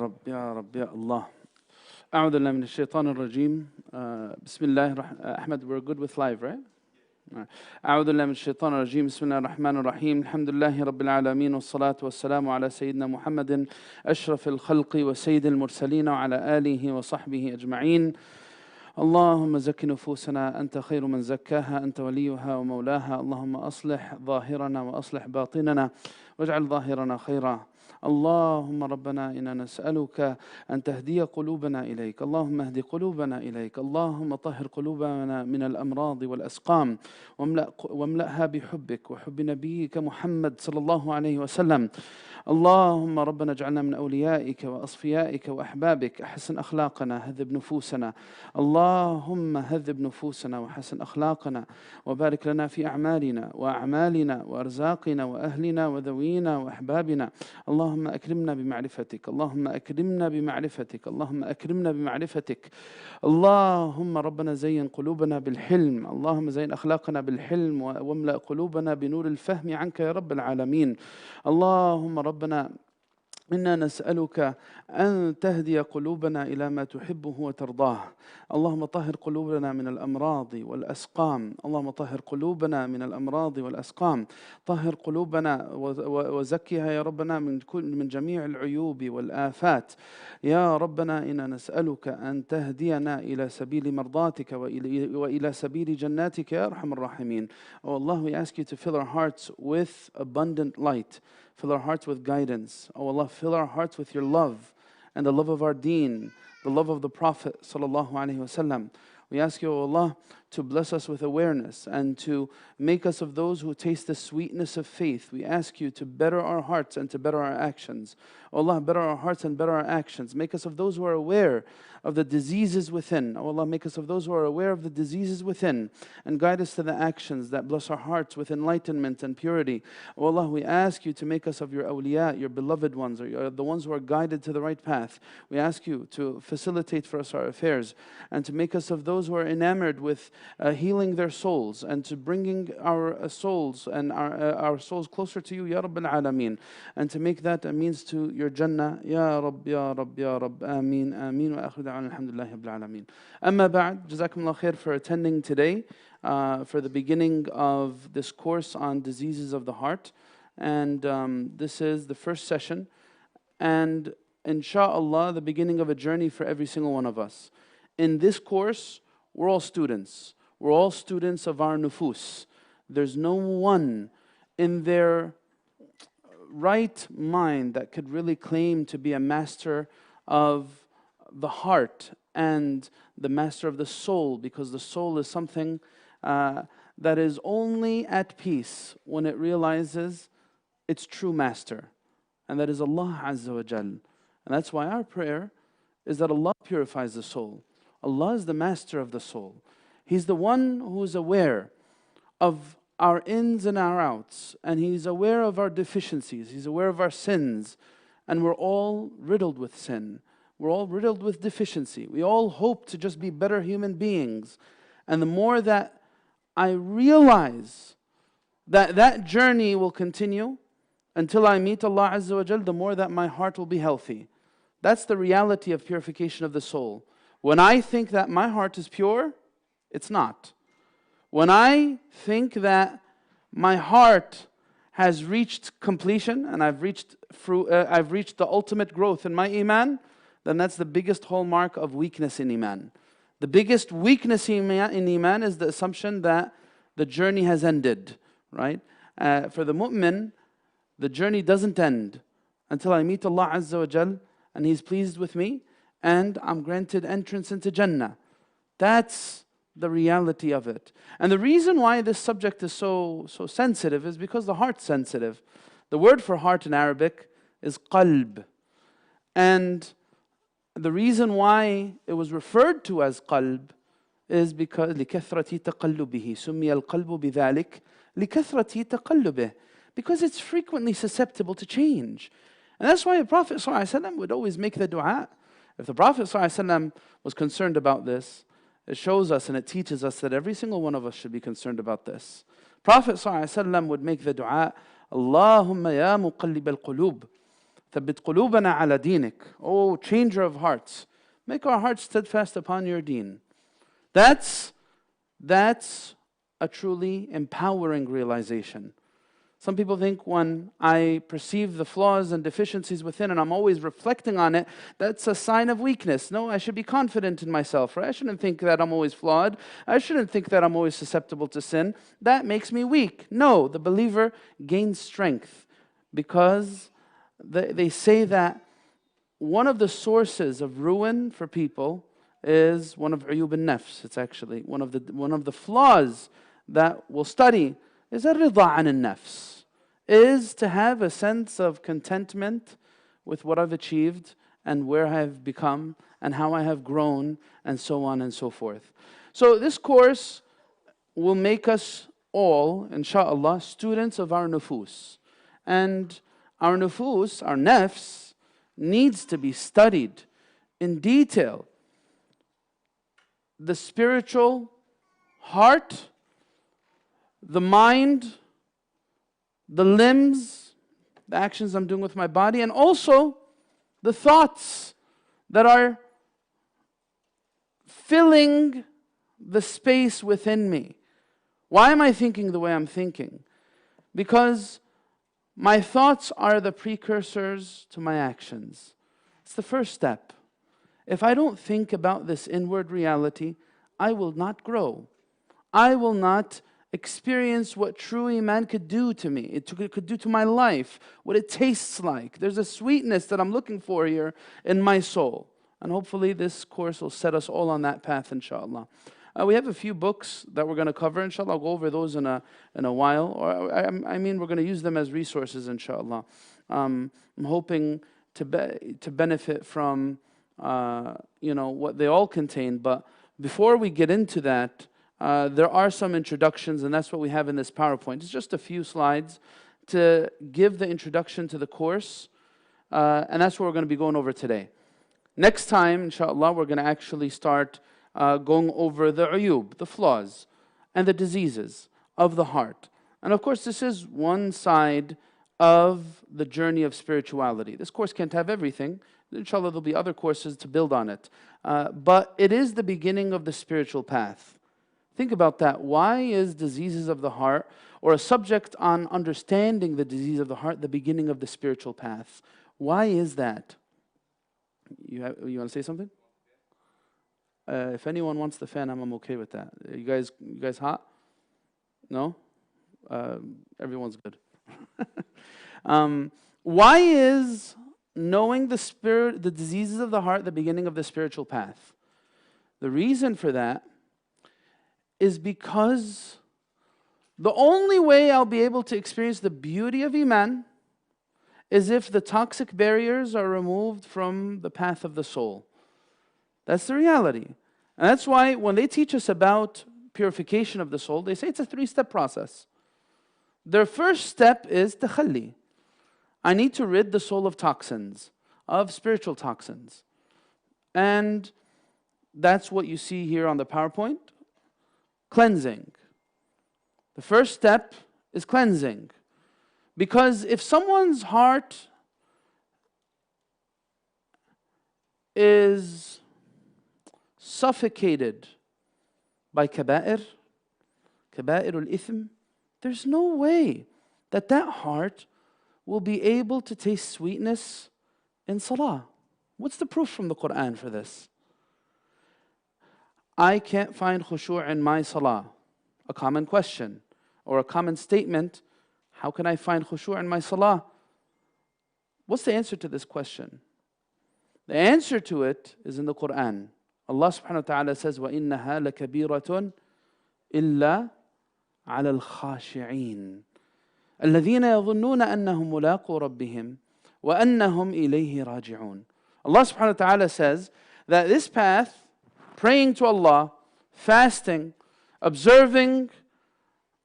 رب يا رب يا الله. أعوذ بالله من الشيطان الرجيم. بسم الله Ahmed, we're good with live, right? أعوذ بالله من الشيطان الرجيم. بسم الله الرحمن الرحيم. الحمد لله رب العالمين والصلاة والسلام على سيدنا محمد أشرف الخلق وسيد المرسلين وعلى آله وصحبه أجمعين. اللهم زك نفوسنا أنت خير من زكاها أنت وليها ومولاها. اللهم أصلح ظاهرنا وأصلح باطننا واجعل ظاهرنا خيرا. اللهم ربنا إنا نسألك أن تهدي قلوبنا إليك. اللهم اهد قلوبنا إليك. اللهم طهر قلوبنا من الأمراض والأسقام واملأها بحبك وحب نبيك محمد صلى الله عليه وسلم. اللهم ربنا اجعلنا من أوليائك وأصفيائك وأحبابك. أحسن أخلاقنا هذب نفوسنا. اللهم هذب نفوسنا وحسن أخلاقنا وبارك لنا في أعمالنا وأعمالنا وأرزاقنا وأهلنا وذوينا وأحبابنا. اللهم أكرمنا بمعرفتك. اللهم أكرمنا بمعرفتك. اللهم أكرمنا بمعرفتك. اللهم ربنا زين قلوبنا بالحلم. اللهم زين أخلاقنا بالحلم واملأ قلوبنا بنور الفهم عنك يا رب العالمين. اللهم ربنا إنا نسألك أن تهدي قلوبنا إلى ما تحبه وترضاه. اللهم طهر قلوبنا من الأمراض والأسقام. اللهم طهر قلوبنا من الأمراض والأسقام. طهر قلوبنا وزكها يا ربنا من جميع العيوب والآفات. يا ربنا إنا نسألك أن تهدينا إلى سبيل مرضاتك وإلى سبيل جناتك يا أرحم الراحمين. Oh Allah, we ask you to fill our hearts with abundant light. Fill our hearts with guidance. Oh Allah, fill our hearts with your love and the love of our deen, the love of the Prophet sallallahu alaihi wasallam. We ask you, O Allah, to bless us with awareness and to make us of those who taste the sweetness of faith. We ask you to better our hearts and to better our actions. O Allah, better our hearts and better our actions. Make us of those who are aware of the diseases within. O Allah, make us of those who are aware of the diseases within and guide us to the actions that bless our hearts with enlightenment and purity. O Allah, we ask you to make us of your awliya, your beloved ones, or the ones who are guided to the right path. We ask you to facilitate for us our affairs and to make us of those who are enamored with healing their souls and to bringing our souls and our souls closer to you, Ya Rabbil Alameen, and to make that a means to your Jannah, Ya Rabb, Ya Rabb, Ya Rabb, Ameen, Ameen, wa akhiru da'wana alhamdulillahi Rabbil Alameen. Amma ba'd, Jazakumullah khair for attending today for the beginning of this course on diseases of the heart. And this is the first session and inshaAllah the beginning of a journey for every single one of us. In this course, we're all students. We're all students of our nufus. There's no one in their right mind that could really claim to be a master of the heart and the master of the soul, because the soul is something that is only at peace when it realizes its true master, and that is Allah Azza wa Jal. And that's why our prayer is that Allah purifies the soul. Allah is the master of the soul. He's the one who is aware of our ins and our outs, and He's aware of our deficiencies. He's aware of our sins, and we're all riddled with sin. We're all riddled with deficiency. We all hope to just be better human beings. And the more that I realize that that journey will continue until I meet Allah Azza wa Jal, the more that my heart will be healthy. That's the reality of purification of the soul. When I think that my heart is pure, it's not. When I think that my heart has reached completion and I've reached the ultimate growth in my iman, then that's the biggest hallmark of weakness in iman. The biggest weakness in iman is the assumption that the journey has ended, right? For the mu'min, the journey doesn't end until I meet Allah Azza wa Jal and He's pleased with me and I'm granted entrance into Jannah. That's the reality of it. And the reason why this subject is so sensitive is because the heart's sensitive. The word for heart in Arabic is qalb. And the reason why it was referred to as qalb is because لِكَثْرَةِ تَقَلُّبِهِ سُمِّيَ الْقَلْبُ بِذَلِكَ لِكَثْرَةِ تَقَلُّبِهِ, because it's frequently susceptible to change. And that's why the Prophet ﷺ would always make the dua. If the Prophet ﷺ was concerned about this, it shows us and it teaches us that every single one of us should be concerned about this. Prophet ﷺ would make the dua, Allahumma ya muqallib al-qulub, ثبت قلوبنا على دينك. Oh, changer of hearts, make our hearts steadfast upon your deen. That's a truly empowering realization. Some people think when I perceive the flaws and deficiencies within and I'm always reflecting on it, that's a sign of weakness. No, I should be confident in myself, right? I shouldn't think that I'm always flawed. I shouldn't think that I'm always susceptible to sin. That makes me weak. No, the believer gains strength because they say that one of the sources of ruin for people is one of uyub al-nafs. It's actually one of the flaws that we'll study is ar-rida an al-nafs, is to have a sense of contentment with what I've achieved and where I have become and how I have grown and so on and so forth. So this course will make us all, inshaAllah, students of our nufus. And our nufus, our nafs, needs to be studied in detail. The spiritual heart, the mind, the limbs, the actions I'm doing with my body, and also the thoughts that are filling the space within me. Why am I thinking the way I'm thinking? Because my thoughts are the precursors to my actions. It's the first step. If I don't think about this inward reality, I will not grow. I will not experience what true Iman could do to me. It could do to my life, what it tastes like. There's a sweetness that I'm looking for here in my soul. And hopefully this course will set us all on that path, inshallah. We have a few books that we're going to cover, inshallah. I'll go over those in a while. Or I mean, we're going to use them as resources, inshallah. I'm hoping to benefit from what they all contain. But before we get into that, there are some introductions, and that's what we have in this PowerPoint. It's just a few slides to give the introduction to the course, and that's what we're going to be going over today. Next time, inshallah, we're going to actually start going over the uyub, the flaws, and the diseases of the heart. And of course, this is one side of the journey of spirituality. This course can't have everything. Inshallah, there'll be other courses to build on it. But it is the beginning of the spiritual path. Think about that. Why is diseases of the heart, or a subject on understanding the disease of the heart, the beginning of the spiritual path? Why is that? You want to say something? If anyone wants the fan, I'm okay with that. You guys hot? No? Everyone's good. Why is knowing the diseases of the heart the beginning of the spiritual path? The reason for that is because the only way I'll be able to experience the beauty of Iman is if the toxic barriers are removed from the path of the soul. That's the reality. And that's why when they teach us about purification of the soul, they say it's a 3-step process. Their first step is takhalli. I need to rid the soul of toxins, of spiritual toxins. And that's what you see here on the PowerPoint. Cleansing. The first step is cleansing. Because if someone's heart is suffocated by kaba'ir al-ithm, there's no way that heart will be able to taste sweetness in salah. What's the proof from the Quran for this? I can't find khushu' in my salah. A common question or a common statement. How can I find khushu' in my salah? What's the answer to this question? The answer to it is in the Quran. Allah subhanahu wa ta'ala says, وَإِنَّهَا لَكَبِيرَةٌ إِلَّا عَلَى الْخَاشِعِينَ الَّذِينَ يَظُنُّونَ أَنَّهُمْ مُلَاقُو رَبِّهِمْ وَأَنَّهُمْ إِلَيْهِ راجعون. Allah subhanahu wa ta'ala says that this path, praying to Allah, fasting, observing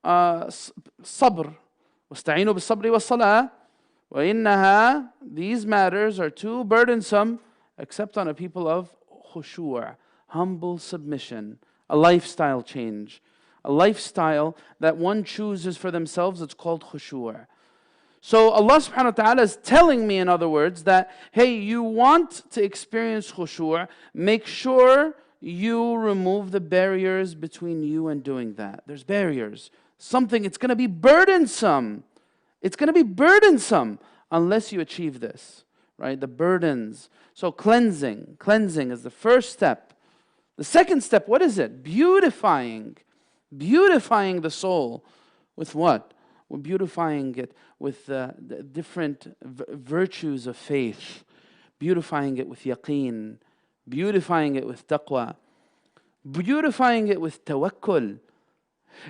sabr, وَاسْتَعِينُوا بِالصَّبْرِ وَالصَّلَاةِ وَإِنَّهَا, these matters are too burdensome except on a people of khushu', humble submission, a lifestyle change, a lifestyle that one chooses for themselves. It's called khushu'. So Allah subhanahu wa ta'ala is telling me, in other words, that, hey, you want to experience khushu', make sure you remove the barriers between you and doing that. There's barriers. It's going to be burdensome. It's going to be burdensome unless you achieve this, right? The burdens. So cleansing is the first step. The second step, what is it? Beautifying the soul with what? We're beautifying it with the different virtues of faith, beautifying it with yaqeen, beautifying it with taqwa, beautifying it with tawakkul.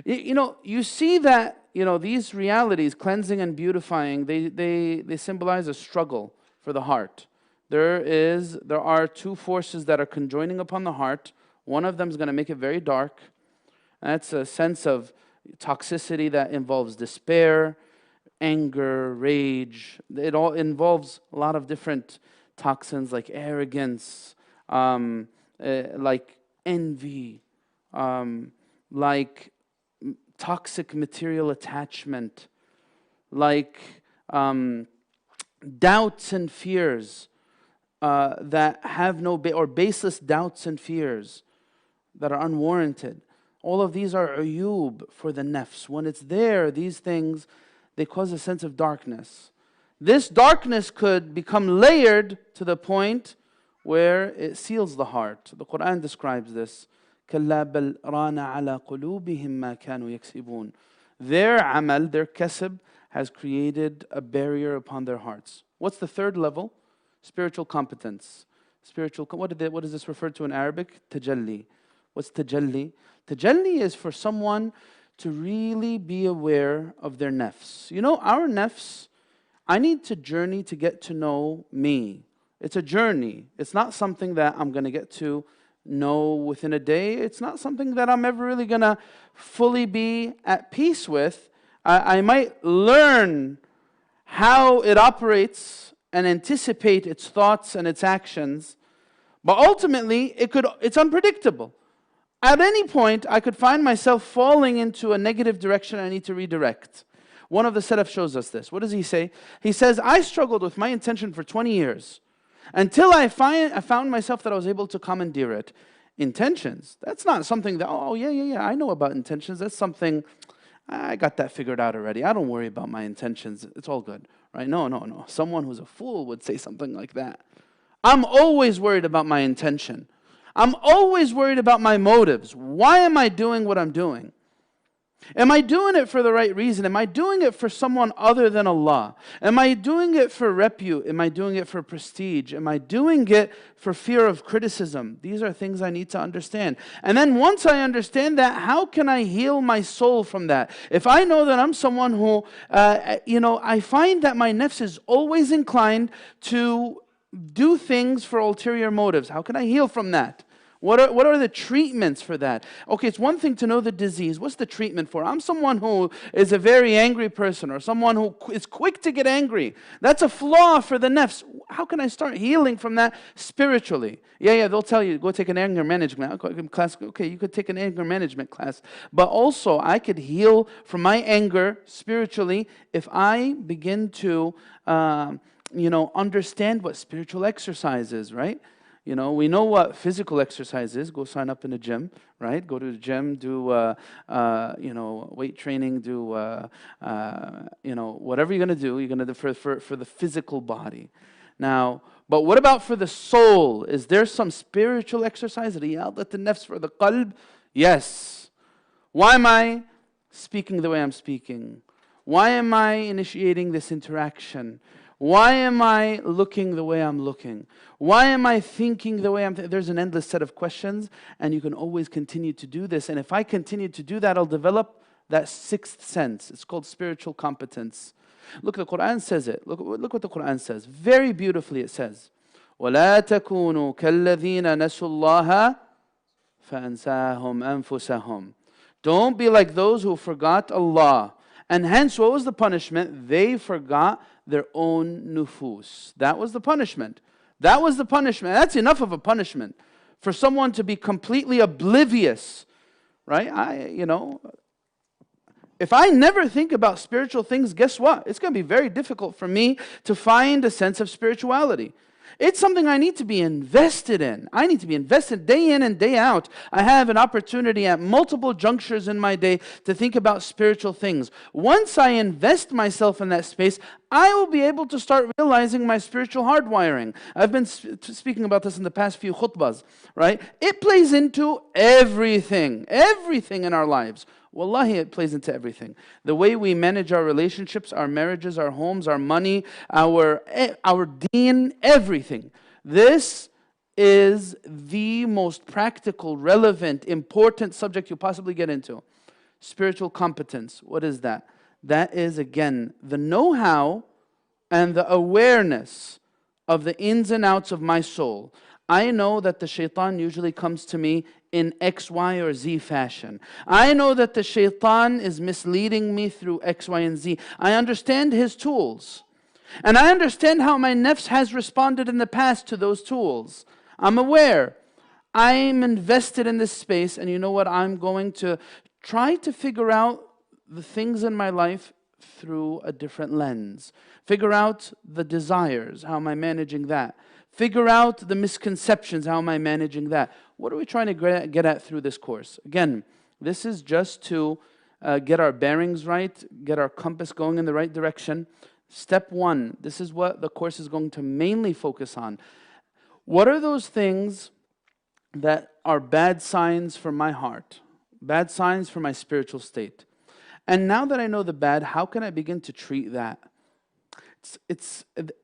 You see that, these realities, cleansing and beautifying, they symbolize a struggle for the heart. There are two forces that are conjoining upon the heart. One of them is going to make it very dark. That's a sense of toxicity that involves despair, anger, rage. It all involves a lot of different toxins like arrogance, like envy, like toxic material attachment, like doubts and fears that have no or baseless doubts and fears that are unwarranted. All of these are uyub for the nafs. When it's there, these things, they cause a sense of darkness. This darkness could become layered to the point where it seals the heart. The Quran describes this. كَلَّا بَلْ رَانَ عَلَى قُلُوبِهِمْ مَا كَانُوا يَكْسِبُونَ. Their amal, their kasb, has created a barrier upon their hearts. What's the third level? Spiritual competence. What is this referred to in Arabic? Tajalli. What's tajalli? Tajalli is for someone to really be aware of their nafs. Our nafs, I need to journey to get to know me. It's a journey. It's not something that I'm going to get to know within a day. It's not something that I'm ever really going to fully be at peace with. I might learn how it operates and anticipate its thoughts and its actions, but ultimately it's unpredictable. At any point, I could find myself falling into a negative direction I need to redirect. One of the Salaf shows us this. What does he say? He says, I struggled with my intention for 20 years until I found myself that I was able to commandeer it. Intentions, that's not something that, I know about intentions. That's something, I got that figured out already. I don't worry about my intentions. It's all good, right? No. Someone who's a fool would say something like that. I'm always worried about my intention. I'm always worried about my motives. Why am I doing what I'm doing? Am I doing it for the right reason? Am I doing it for someone other than Allah? Am I doing it for repute? Am I doing it for prestige? Am I doing it for fear of criticism? These are things I need to understand. And then once I understand that, how can I heal my soul from that? If I know that I'm someone who, I find that my nafs is always inclined to do things for ulterior motives. How can I heal from that? What are the treatments for that? Okay, it's one thing to know the disease. What's the treatment for? I'm someone who is a very angry person or someone who is quick to get angry. That's a flaw for the nafs. How can I start healing from that spiritually? Yeah, they'll tell you, go take an anger management class. Okay, you could take an anger management class. But also, I could heal from my anger spiritually if I begin to, understand what spiritual exercise is, right? We know what physical exercise is. Go sign up in a gym, right? Go to the gym, do, weight training, do, whatever you're going to do. You're going to do for the physical body. Now, but what about for the soul? Is there some spiritual exercise? Riyadat al-nafs for the qalb? Yes. Why am I speaking the way I'm speaking? Why am I initiating this interaction? Why am I looking the way I'm looking? Why am I thinking the way I'm thinking? There's an endless set of questions, and you can always continue to do this. And if I continue to do that, I'll develop that sixth sense. It's called spiritual competence. Look, the Quran says it. Look what the Quran says. Very beautifully it says, وَلَا تَكُونُوا كَالَّذِينَ نَسُوا اللَّهَ فَأَنْسَاهُمْ أَنفُسَهُمْ. Don't be like those who forgot Allah. And hence, what was the punishment? They forgot their own nufus. That was the punishment. That was the punishment. That's enough of a punishment for someone to be completely oblivious, right? If I never think about spiritual things, guess what? It's going to be very difficult for me to find a sense of spirituality. It's something I need to be invested in. I need to be invested day in and day out. I have an opportunity at multiple junctures in my day to think about spiritual things. Once I invest myself in that space, I will be able to start realizing my spiritual hardwiring. I've been speaking about this in the past few khutbahs, right? It plays into everything in our lives. Wallahi, it plays into everything. The way we manage our relationships, our marriages, our homes, our money, our deen, everything. This is the most practical, relevant, important subject you'll possibly get into. Spiritual competence. What is that? That is, again, the know-how and the awareness of the ins and outs of my soul. I know that the shaitan usually comes to me in X, Y, or Z fashion. I know that the shaitan is misleading me through X, Y, and Z. I understand his tools. And I understand how my nafs has responded in the past to those tools. I'm aware. I'm invested in this space, and you know what? I'm going to try to figure out the things in my life through a different lens. Figure out the desires. How am I managing that? Figure out the misconceptions. How am I managing that? What are we trying to get at through this course? Again, this is just to get our bearings right, get our compass going in the right direction. Step one, this is what the course is going to mainly focus on. What are those things that are bad signs for my heart? Bad signs for my spiritual state? And now that I know the bad, how can I begin to treat that? It's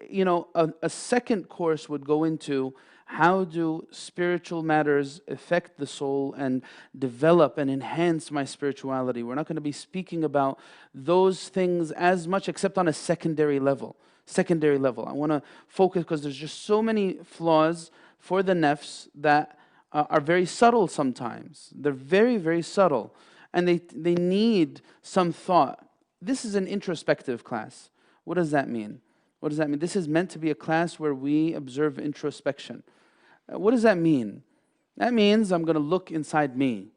you know, a second course would go into how do spiritual matters affect the soul and develop and enhance my spirituality. We're not going to be speaking about those things as much except on a secondary level. I want to focus because there's just so many flaws for the nafs that are very subtle sometimes. They're very, very subtle. And they need some thought. This is an introspective class. What does that mean? What does that mean? This is meant to be a class where we observe introspection. What does that mean? That means I'm going to look inside me.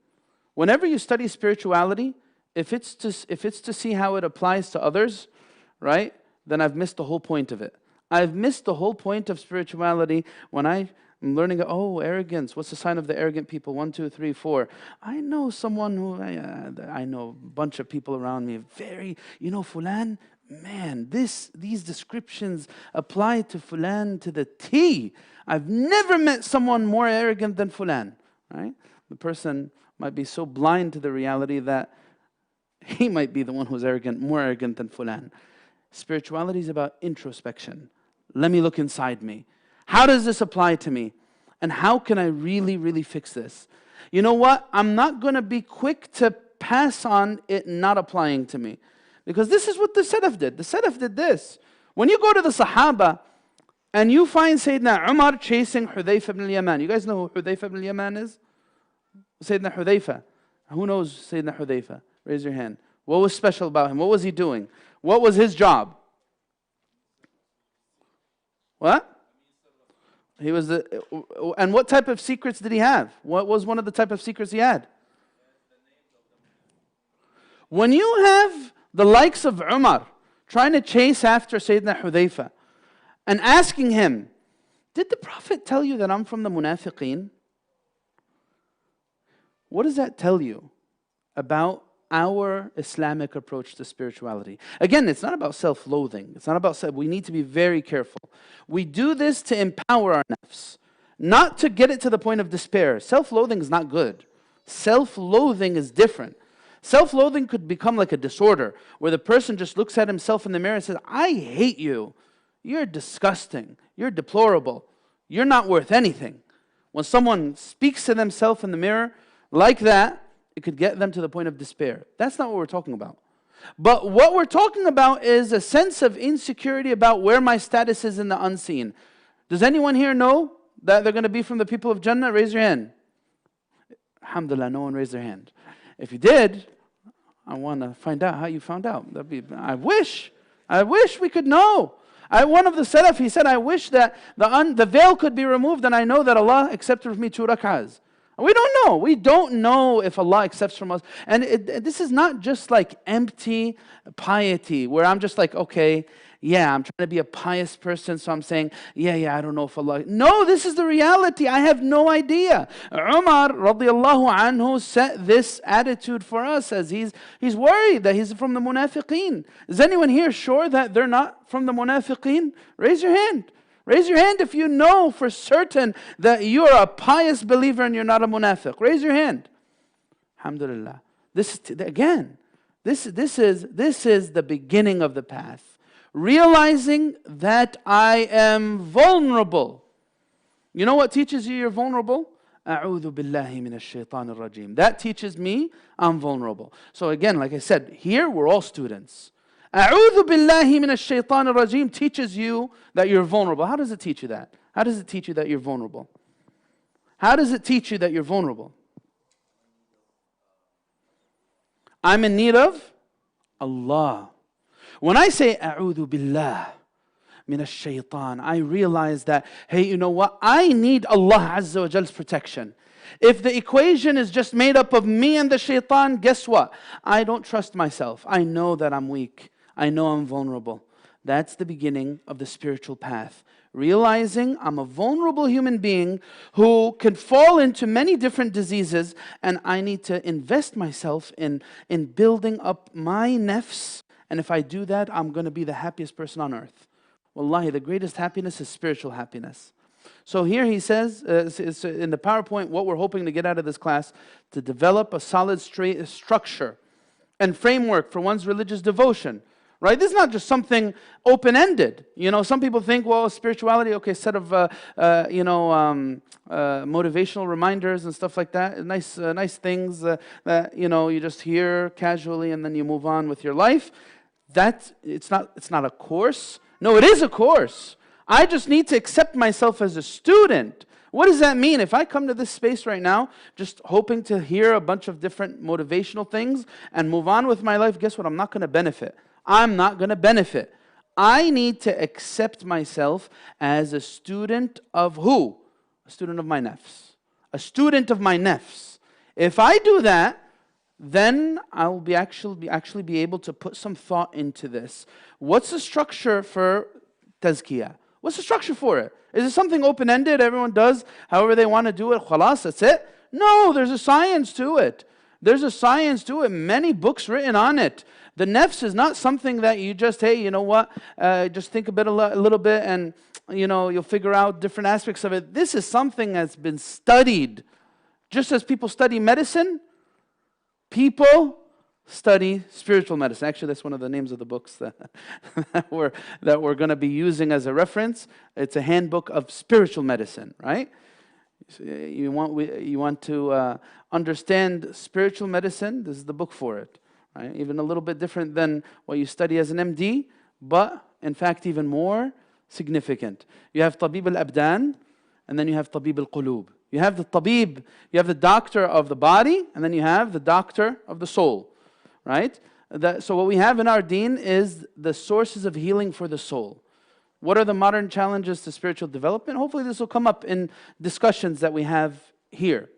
Whenever you study spirituality, if it's to see how it applies to others, right, then I've missed the whole point of it. I've missed the whole point of spirituality when I'm learning, oh, arrogance. What's the sign of the arrogant people? 1, 2, 3, 4. I know someone who, I know a bunch of people around me, very, you know, Fulan, man, these descriptions apply to Fulan to the T. I've never met someone more arrogant than Fulan, right? The person might be so blind to the reality that he might be the one who's arrogant, more arrogant than Fulan. Spirituality is about introspection. Let me look inside me. How does this apply to me? And how can I really, really fix this? You know what? I'm not going to be quick to pass on it not applying to me. Because this is what the Salaf did. The Salaf did this. When you go to the Sahaba and you find Sayyidina Umar chasing Hudhayfa ibn al-Yaman. You guys know who Hudhayfa ibn al-Yaman is? Sayyidina Hudhayfa. Who knows Sayyidina Hudhayfa? Raise your hand. What was special about him? What was he doing? What was his job? What? He was and what type of secrets did he have? What was one of the type of secrets he had? When you have the likes of Umar trying to chase after Sayyidina Hudhayfa and asking him, did the Prophet tell you that I'm from the munafiqeen? What does that tell you about our Islamic approach to spirituality? Again, it's not about self-loathing. It's not about we need to be very careful. We do this to empower our nafs, not to get it to the point of despair. Self-loathing is not good. Self-loathing is different. Self-loathing could become like a disorder where the person just looks at himself in the mirror and says, I hate you. You're disgusting. You're deplorable. You're not worth anything. When someone speaks to themselves in the mirror like that, it could get them to the point of despair. That's not what we're talking about. But what we're talking about is a sense of insecurity about where my status is in the unseen. Does anyone here know that they're going to be from the people of Jannah? Raise your hand. Alhamdulillah, no one raised their hand. If you did, I want to find out how you found out. I wish we could know. One of the Salaf, he said, I wish that the veil could be removed and I know that Allah accepted from me 2 rak'ahs. We don't know. We don't know if Allah accepts from us. And this is not just like empty piety, where I'm just like, okay, yeah, I'm trying to be a pious person, so I'm saying, yeah, I don't know if Allah... No, this is the reality. I have no idea. Umar, radiallahu anhu, set this attitude for us as he's worried that he's from the munafiqeen. Is anyone here sure that they're not from the munafiqeen? Raise your hand. Raise your hand if you know for certain that you're a pious believer and you're not a munafiq. Raise your hand. Alhamdulillah. This is the beginning of the path. Realizing that I am vulnerable. You know what teaches you you're vulnerable? أعوذ بالله من الشيطان الرجيم. That teaches me I'm vulnerable. So again, like I said, here we're all students. أعوذ بالله من الشيطان الرجيم teaches you that you're vulnerable. How does it teach you that? How does it teach you that you're vulnerable? How does it teach you that you're vulnerable? I'm in need of Allah. When I say أعوذ بالله من الشيطان, I realize that, hey, you know what? I need Allah Azza wa Jal's protection. If the equation is just made up of me and the shaitan, guess what? I don't trust myself. I know that I'm weak. I know I'm vulnerable. That's the beginning of the spiritual path. Realizing I'm a vulnerable human being who can fall into many different diseases, and I need to invest myself in building up my nafs. And if I do that, I'm going to be the happiest person on earth. Wallahi, the greatest happiness is spiritual happiness. So here he says, in the PowerPoint, what we're hoping to get out of this class, to develop a solid structure and framework for one's religious devotion. Right? This is not just something open-ended. You know, some people think, well, spirituality, okay, set of, motivational reminders and stuff like that. Nice things that, you know, you just hear casually and then you move on with your life. It's not a course. No, it is a course. I just need to accept myself as a student. What does that mean? If I come to this space right now, just hoping to hear a bunch of different motivational things and move on with my life, guess what? I'm not going to benefit. I'm not going to benefit. I need to accept myself as a student of who? A student of my nafs. A student of my nafs. If I do that, then I'll actually be able to put some thought into this. What's the structure for tazkiyah? What's the structure for it? Is it something open-ended? Everyone does however they want to do it. Khalas, that's it? No, there's a science to it. There's a science to it. Many books written on it. The nafs is not something that you just, hey, you know what, just think a little bit and, you know, you'll figure out different aspects of it. This is something that's been studied. Just as people study medicine, people study spiritual medicine. Actually, that's one of the names of the books that we're going to be using as a reference. It's a handbook of spiritual medicine, right? You want to understand spiritual medicine, this is the book for it. Right? Even a little bit different than what you study as an MD, but in fact even more significant. You have Tabib al-Abdan, and then you have Tabib al-Qulub. You have the Tabib, you have the doctor of the body, and then you have the doctor of the soul. Right? So what we have in our deen is the sources of healing for the soul. What are the modern challenges to spiritual development? Hopefully this will come up in discussions that we have here.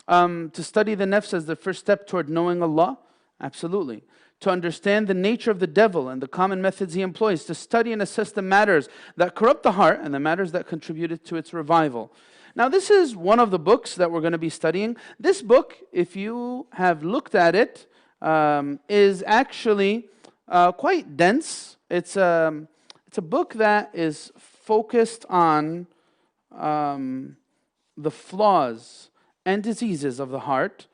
To study the nafs as the first step toward knowing Allah. Absolutely. To understand the nature of the devil and the common methods he employs, to study and assess the matters that corrupt the heart and the matters that contributed to its revival. Now this is one of the books that we're going to be studying. This book, if you have looked at it, is actually quite dense. It's a book that is focused on the flaws and diseases of the heart,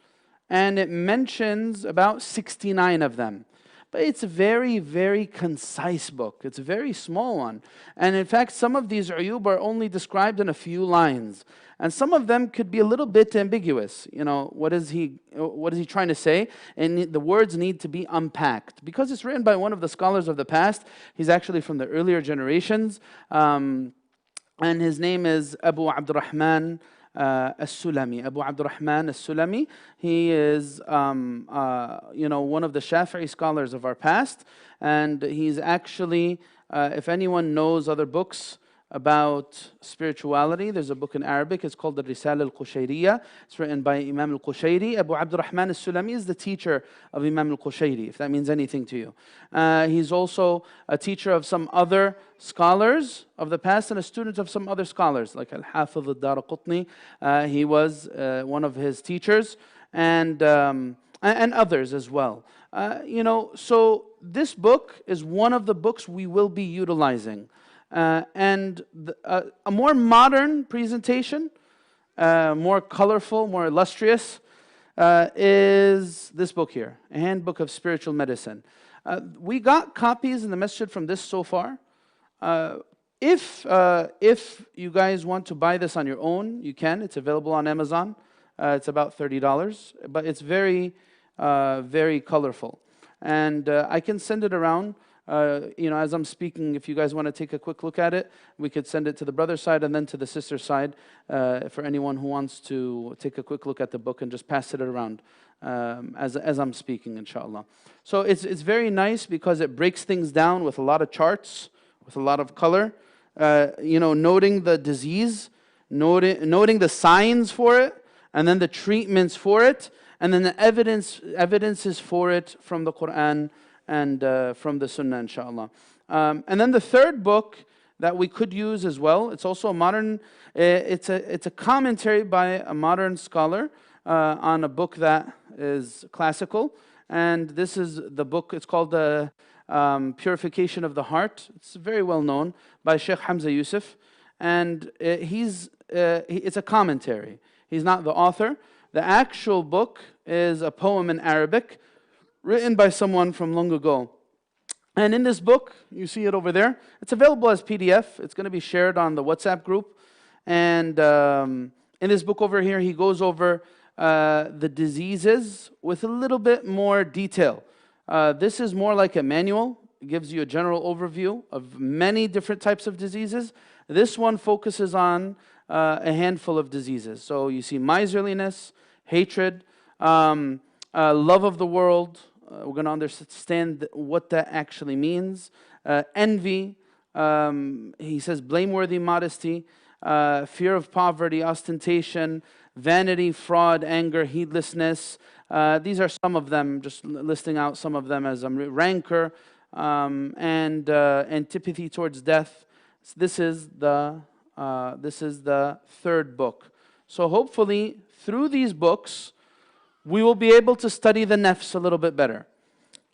and it mentions about 69 of them. But it's a very, very concise book. It's a very small one. And in fact, some of these uyub are only described in a few lines. And some of them could be a little bit ambiguous. You know, what is he trying to say? And the words need to be unpacked. Because it's written by one of the scholars of the past. He's actually from the earlier generations. And his name is Abu Abdurrahman As-Sulami, Abu Abdurrahman As-Sulami. He is, one of the Shafi'i scholars of our past, and he's actually, if anyone knows other books about spirituality. There's a book in Arabic, it's called the Risala al-Qushayriya. It's written by Imam al-Qushayri. Abu Abdurrahman al-Sulami is the teacher of Imam al-Qushayri, if that means anything to you. He's also a teacher of some other scholars of the past and a student of some other scholars, like Al-Hafiz al-Daraqutni. He was one of his teachers, and others as well. So this book is one of the books we will be utilizing. A more modern presentation, more colorful, more illustrious, is this book here, A Handbook of Spiritual Medicine. We got copies in the masjid from this so far. If you guys want to buy this on your own, you can. It's available on Amazon. It's about $30, but it's very, very colorful. And I can send it around. As I'm speaking, if you guys want to take a quick look at it, we could send it to the brother side and then to the sister side for anyone who wants to take a quick look at the book and just pass it around as I'm speaking, inshallah. So it's very nice because it breaks things down with a lot of charts, with a lot of color, noting the disease, noting the signs for it, and then the treatments for it, and then the evidences for it from the Quran and from the Sunnah, inshallah. And then the third book that we could use as well, it's also a modern, it's a commentary by a modern scholar on a book that is classical. And this is the book, it's called the Purification of the Heart. It's very well known by Shaykh Hamza Yusuf. And it's a commentary. He's not the author. The actual book is a poem in Arabic written by someone from long ago. And in this book, you see it over there, it's available as PDF. It's going to be shared on the WhatsApp group. And in this book over here, he goes over the diseases with a little bit more detail. This is more like a manual. It gives you a general overview of many different types of diseases. This one focuses on a handful of diseases. So you see miserliness, hatred, love of the world. We're going to understand what that actually means. Envy, he says blameworthy modesty, fear of poverty, ostentation, vanity, fraud, anger, heedlessness. These are some of them, just listing out some of them as rancor, and antipathy towards death. This is the third book. So hopefully through these books, we will be able to study the nafs a little bit better.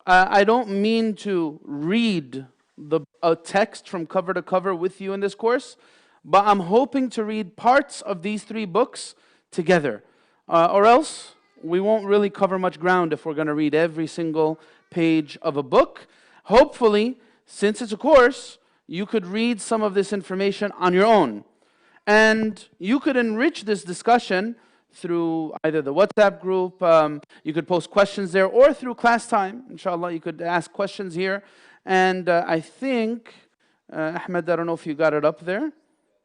I don't mean to read a text from cover to cover with you in this course, but I'm hoping to read parts of these three books together. Or else, we won't really cover much ground if we're going to read every single page of a book. Hopefully, since it's a course, you could read some of this information on your own. And you could enrich this discussion through either the WhatsApp group, you could post questions there, or through class time, inshallah, you could ask questions here. And I think, Ahmed, I don't know if you got it up there.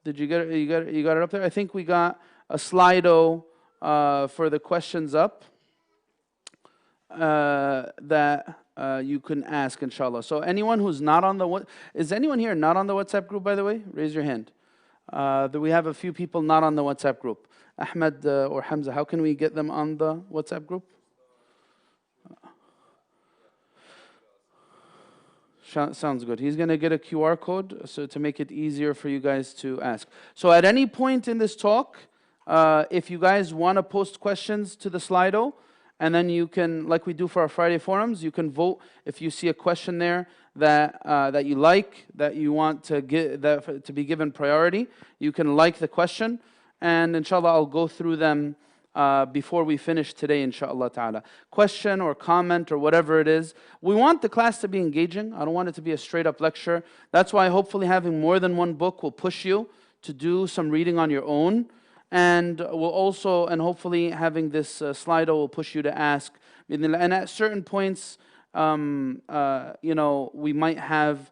Did you get it? You got it up there? I think we got a Slido for the questions up that you can ask, inshallah. So anyone who's not on the, is anyone here not on the WhatsApp group, by the way? Raise your hand. We have a few people not on the WhatsApp group. Ahmed or Hamza, how can we get them on the WhatsApp group? Sounds good. He's going to get a QR code so to make it easier for you guys to ask. So at any point in this talk, if you guys want to post questions to the Slido, and then you can, like we do for our Friday forums, you can vote if you see a question there that you like, that you want to to be given priority. You can like the question, and inshallah I'll go through them before we finish today, inshallah ta'ala. Question or comment or whatever it is. We want the class to be engaging. I don't want it to be a straight up lecture. That's why hopefully having more than one book will push you to do some reading on your own. And will also, and hopefully having this Slido will push you to ask. And at certain points, we might have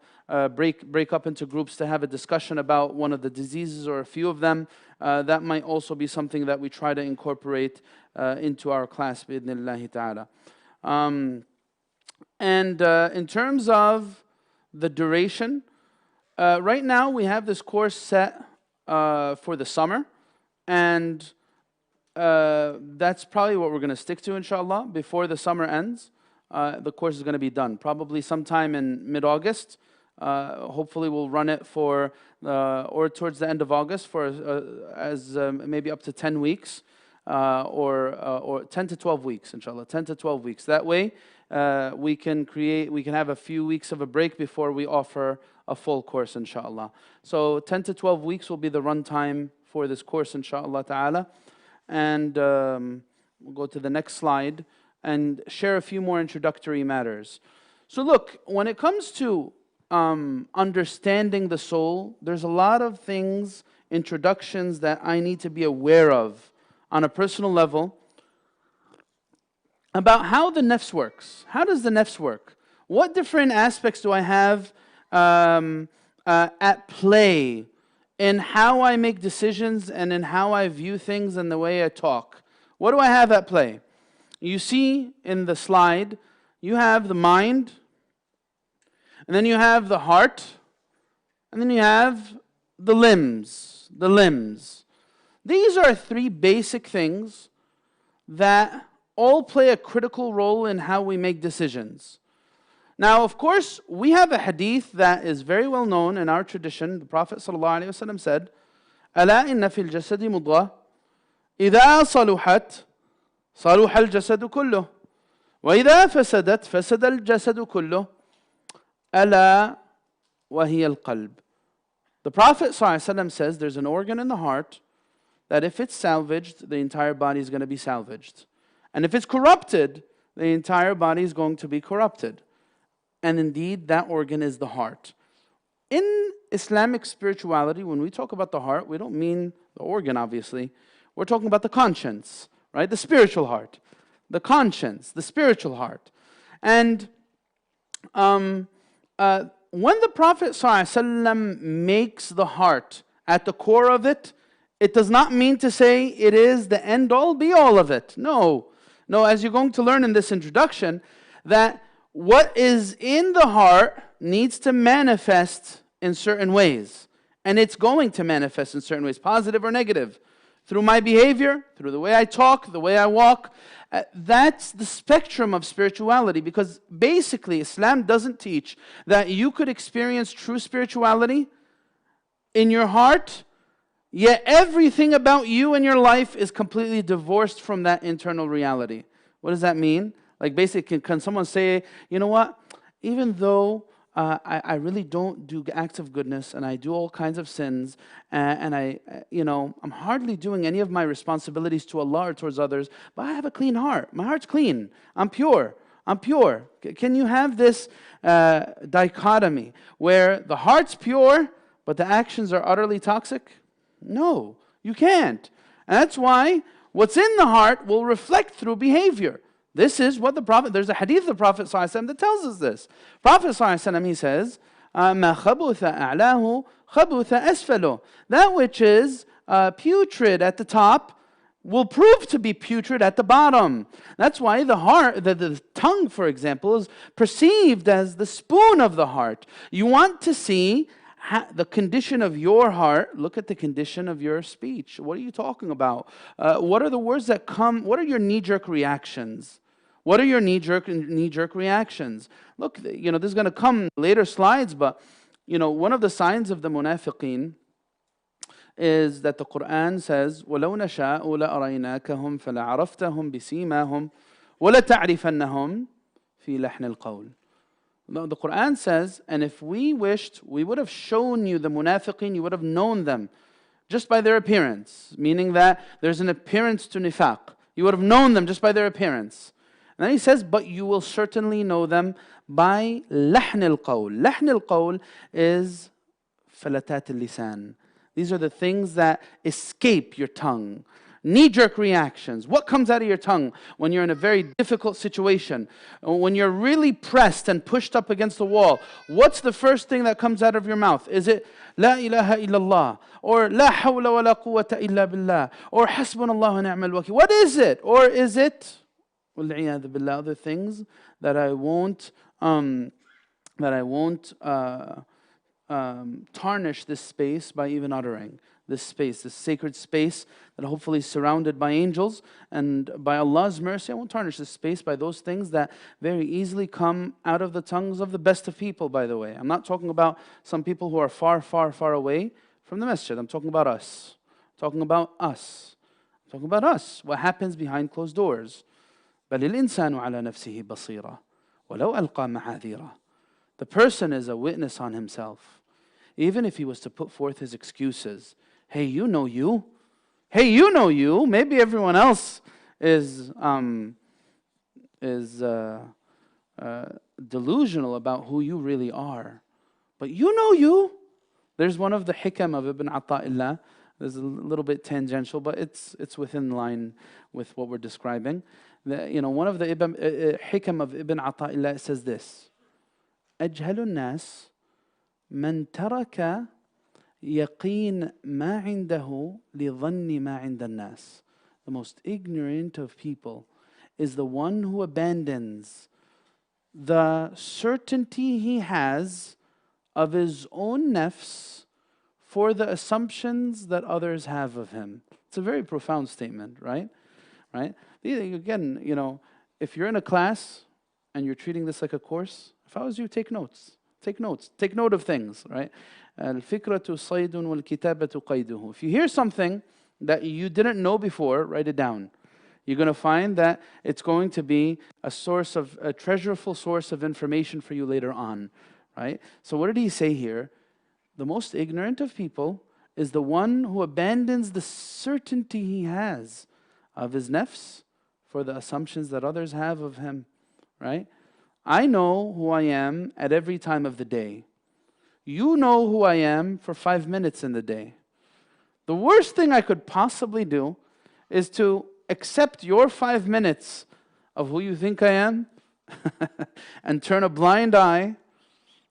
break up into groups to have a discussion about one of the diseases or a few of them. That might also be something that we try to incorporate into our class, bi'idhnillahi ta'ala. And in terms of the duration, right now we have this course set for the summer, and that's probably what we're going to stick to, inshallah. Before the summer ends, the course is going to be done. Probably sometime in mid-August. Hopefully we'll run it for, or towards the end of August for maybe up to 10 weeks, or 10 to 12 weeks, inshallah, 10 to 12 weeks. That way we can have a few weeks of a break before we offer a full course, inshallah. So 10 to 12 weeks will be the run time for this course, inshallah ta'ala. And we'll go to the next slide and share a few more introductory matters. So look, when it comes to understanding the soul, there's a lot of things, introductions that I need to be aware of on a personal level about how the nafs works. How does the nafs work? What different aspects do I have at play in how I make decisions and in how I view things and the way I talk? What do I have at play? You see in the slide, you have the mind, and then you have the heart, and then you have the limbs. The limbs. These are three basic things that all play a critical role in how we make decisions. Now, of course, we have a hadith that is very well known in our tradition. The Prophet ﷺ said, أَلَا إِنَّ فِي الْجَسَدِ مُضْغَةً إِذَا صَلُحَتْ صَلُحَ الْجَسَدُ كُلُّهُ وَإِذَا فَسَدَتْ فَسَدَ الْجَسَدُ كُلُّهُ أَلَا وَهِيَ الْقَلْبُ. The Prophet ﷺ says there's an organ in the heart that if it's salvaged, the entire body is going to be salvaged. And if it's corrupted, the entire body is going to be corrupted. And indeed, that organ is the heart. In Islamic spirituality, when we talk about the heart, we don't mean the organ, obviously. We're talking about the conscience, right? The spiritual heart. The conscience, the spiritual heart. And when the Prophet ﷺ makes the heart at the core of it, it does not mean to say it is the end-all, be-all of it. No. No, as you're going to learn in this introduction, that what is in the heart needs to manifest in certain ways. And it's going to manifest in certain ways, positive or negative. Through my behavior, through the way I talk, the way I walk. That's the spectrum of spirituality, because basically Islam doesn't teach that you could experience true spirituality in your heart, yet everything about you and your life is completely divorced from that internal reality. What does that mean? Like basically, can someone say, you know what, even though I really don't do acts of goodness and I do all kinds of sins and I'm hardly doing any of my responsibilities to Allah or towards others, but I have a clean heart. My heart's clean. I'm pure. I'm pure. Can you have this dichotomy where the heart's pure but the actions are utterly toxic? No, you can't. And that's why what's in the heart will reflect through behavior. This is what the Prophet, there's a hadith of the Prophet ﷺ that tells us this. Prophet ﷺ, he says, مَا خَبُثَ أَعْلَاهُ خَبُثَ أَسْفَلُهُ. That which is putrid at the top will prove to be putrid at the bottom. That's why the heart, the tongue, for example, is perceived as the spoon of the heart. You want to see the condition of your heart, look at the condition of your speech. What are you talking about? What are the words that come? What are your knee-jerk reactions? What are your knee-jerk reactions? Look, this is going to come in later slides, but one of the signs of the munafiqeen is that the Quran says, وَلَوْ نَشَاءُ لَأَرَيْنَاكَهُمْ فَلَعَرَفْتَهُمْ بِسِيمَاهُمْ وَلَتَعْرِفَنَّهُمْ فِي لَحْنِ الْقَوْلِ. The Quran says, and if we wished, we would have shown you the munafiqeen, you would have known them just by their appearance, meaning that there's an appearance to nifaq. You would have known them just by their appearance. And then he says, but you will certainly know them by لحن القول. لحن القول is فلتات اللسان. These are the things that escape your tongue. Knee-jerk reactions. What comes out of your tongue when you're in a very difficult situation? When you're really pressed and pushed up against the wall, what's the first thing that comes out of your mouth? Is it La ilaha illallah? Or La hawla wa la quwwata illa billah? Or Hasbunallahu wa ni'mal wakil? What is it? Or is it وَالْعِيَاذُ بِاللَّهِ, other things that I won't tarnish this space by even uttering. This space, this sacred space that hopefully is surrounded by angels, and by Allah's mercy, I won't tarnish this space by those things that very easily come out of the tongues of the best of people, by the way. I'm not talking about some people who are far, far, far away from the masjid. I'm talking about us. I'm talking about us. I'm talking about us. What happens behind closed doors. بَلِ الْإِنسَانُ عَلَى نَفْسِهِ بَصِيرًا وَلَوْ أَلْقَى مَعَاذِيرًا. The person is a witness on himself. Even if he was to put forth his excuses. Hey, you know you. Hey, you know you. Maybe everyone else is delusional about who you really are. But you know you. There's one of the hikam of Ibn Ata'illah. There's a little bit tangential, but it's within line with what we're describing. One of the hikam of Ibn Ata'illah says this. أجهل الناس من ترك يقين ما عنده لظن ما عند الناس. The most ignorant of people is the one who abandons the certainty he has of his own nafs for the assumptions that others have of him. It's a very profound statement, right? Right? Again, if you're in a class and you're treating this like a course, if I was you, take notes. Take notes. Take note of things, right? الفكرة صيد والكتابة قيده. If you hear something that you didn't know before, write it down. You're going to find that it's going to be a treasureful source of information for you later on, right? So what did he say here? The most ignorant of people is the one who abandons the certainty he has of his nafs for the assumptions that others have of him, right? I know who I am at every time of the day. You know who I am for 5 minutes in the day. The worst thing I could possibly do is to accept your 5 minutes of who you think I am and turn a blind eye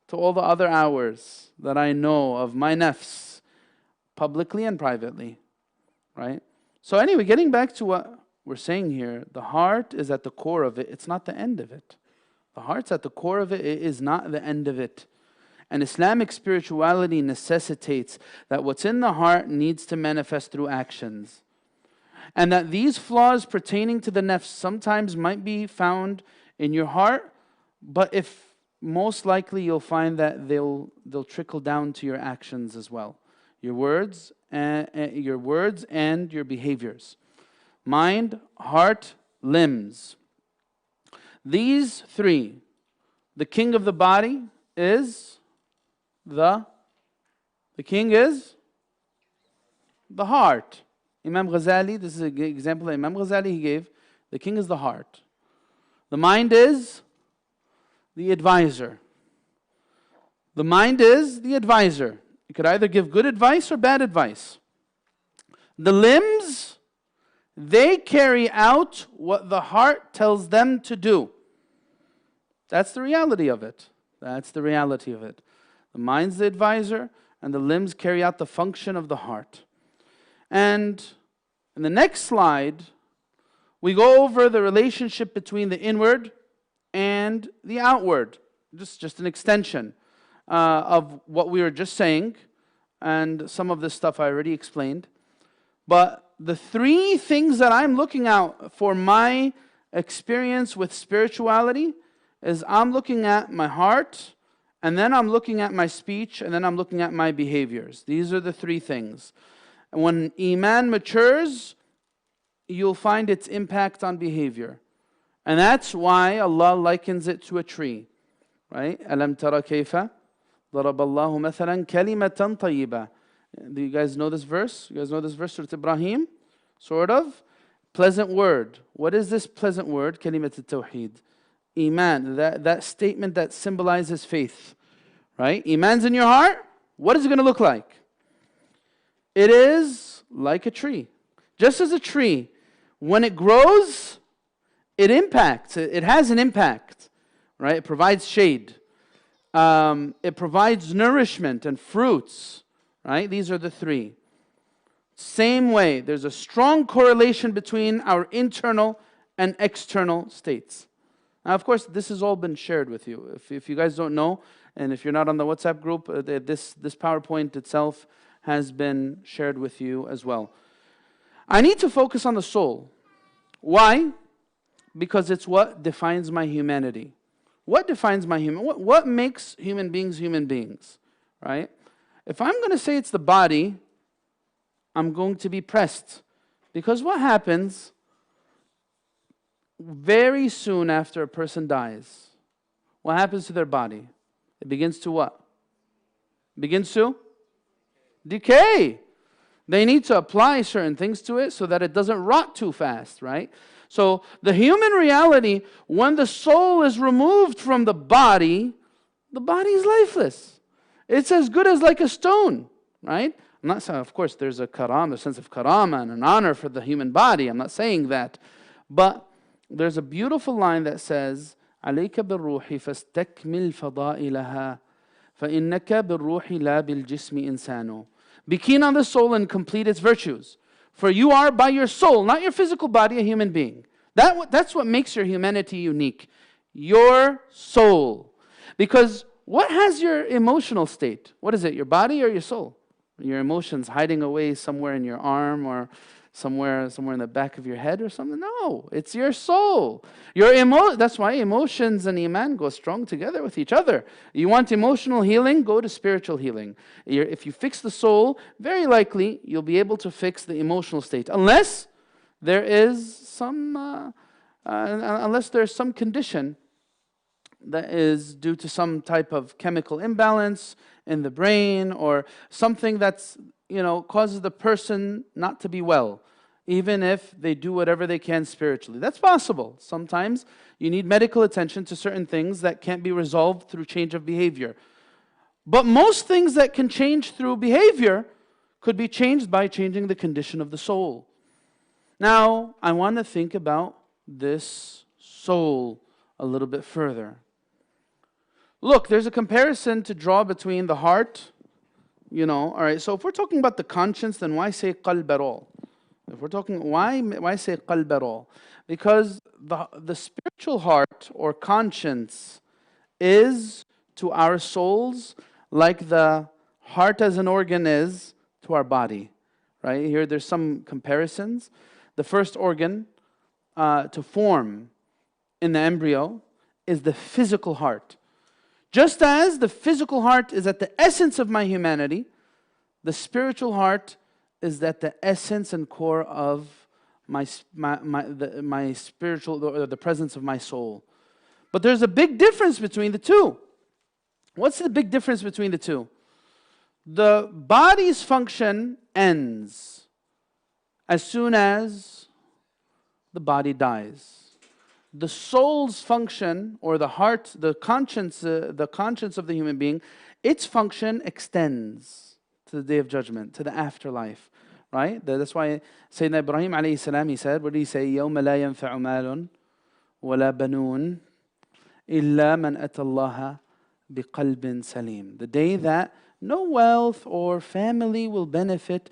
to all the other hours that I know of my nafs, publicly and privately, right? So anyway, getting back to what we're saying here, the heart is at the core of it. It's not the end of it. The heart's at the core of it. It is not the end of it. And Islamic spirituality necessitates that what's in the heart needs to manifest through actions. And that these flaws pertaining to the nafs sometimes might be found in your heart, but most likely you'll find that they'll trickle down to your actions as well. Your words and your behaviors. Mind, heart, limbs. These three, the king of the body is the king is the heart. Imam Ghazali, this is an example that Imam Ghazali he gave. The king is the heart. The mind is the advisor. The mind is the advisor. It could either give good advice or bad advice. The limbs, they carry out what the heart tells them to do. That's the reality of it. That's the reality of it. The mind's the advisor, and the limbs carry out the function of the heart. And in the next slide, we go over the relationship between the inward and the outward. Just an extension of what we were just saying, and some of this stuff I already explained. But the three things that I'm looking out for my experience with spirituality is I'm looking at my heart, and then I'm looking at my speech, and then I'm looking at my behaviors. These are the three things. And when Iman matures, you'll find its impact on behavior. And that's why Allah likens it to a tree. Right? أَلَمْ تَرَ كَيْفَ ضَرَبَ اللَّهُ مَثَلًا كَلِمَةً طَيِّبَةً. Do you guys know this verse? You guys know this verse, Surah Ibrahim? Sort of. Pleasant word. What is this pleasant word? كَلِمَةُ التَّوْحِيد. Iman, that statement that symbolizes faith. Right? Iman's in your heart. What is it going to look like? It is like a tree. Just as a tree, when it grows, it impacts. It has an impact. Right? It provides shade. It provides nourishment and fruits. Right? These are the three. Same way, there's a strong correlation between our internal and external states. Now, of course, this has all been shared with you. If you guys don't know, and if you're not on the WhatsApp group, this PowerPoint itself has been shared with you as well. I need to focus on the soul. Why? Because it's what defines my humanity. What defines my what makes human beings, right? If I'm going to say it's the body, I'm going to be pressed. Because what happens very soon after a person dies? What happens to their body? It begins to what? Begins to decay. They need to apply certain things to it so that it doesn't rot too fast, right? So the human reality, when the soul is removed from the body is lifeless. It's as good as like a stone, right? I'm not saying, of course, there's a sense of karama and an honor for the human body. I'm not saying that. But there's a beautiful line that says, عليك بالروح فاستكمل فضائلها فإنك بالروح لا بالجسم إنسان. Be keen on the soul and complete its virtues. For you are by your soul, not your physical body, a human being. That's what makes your humanity unique. Your soul. Because what has your emotional state? What is it, your body or your soul? Your emotions hiding away somewhere in your arm or somewhere in the back of your head or something? No, it's your soul. That's why emotions and iman go strong together with each other. You want emotional healing? Go to spiritual healing. If you fix the soul, very likely you'll be able to fix the emotional state. Unless there's some condition that is due to some type of chemical imbalance in the brain or something that's, causes the person not to be well, even if they do whatever they can spiritually. That's possible. Sometimes you need medical attention to certain things that can't be resolved through change of behavior. But most things that can change through behavior could be changed by changing the condition of the soul. Now, I want to think about this soul a little bit further. Look, there's a comparison to draw between the heart, all right, so if we're talking about the conscience, then why say qalb at all? If we're talking, why say qalb at all? Because the spiritual heart or conscience is to our souls like the heart as an organ is to our body, right? Here there's some comparisons. The first organ to form in the embryo is the physical heart. Just as the physical heart is at the essence of my humanity, the spiritual heart is at the essence and core of my spiritual, or the presence of my soul. But there's a big difference between the two. What's the big difference between the two? The body's function ends as soon as the body dies. The soul's function, or the heart, the conscience of the human being, its function extends to the Day of Judgment, to the afterlife, right? That's why Sayyidina Ibrahim alayhi salam, he said, what did he say? يَوْمَ لَا يَنْفَعُ مَالٌ وَلَا بَنُونَ إِلَّا مَنْ أَتَى اللَّهَ بِقَلْبٍ سَلِيمٍ. The day that no wealth or family will benefit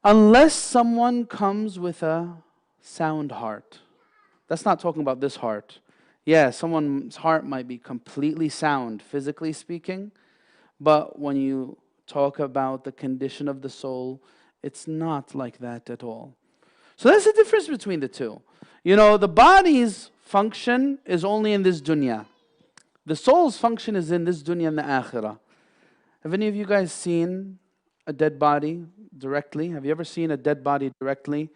unless someone comes with a sound heart. That's not talking about this heart. Yeah, someone's heart might be completely sound, physically speaking, but when you talk about the condition of the soul, it's not like that at all. So that's the difference between the two. The body's function is only in this dunya. The soul's function is in this dunya and the akhirah. Have any of you guys seen a dead body directly? Have you ever seen a dead body directly?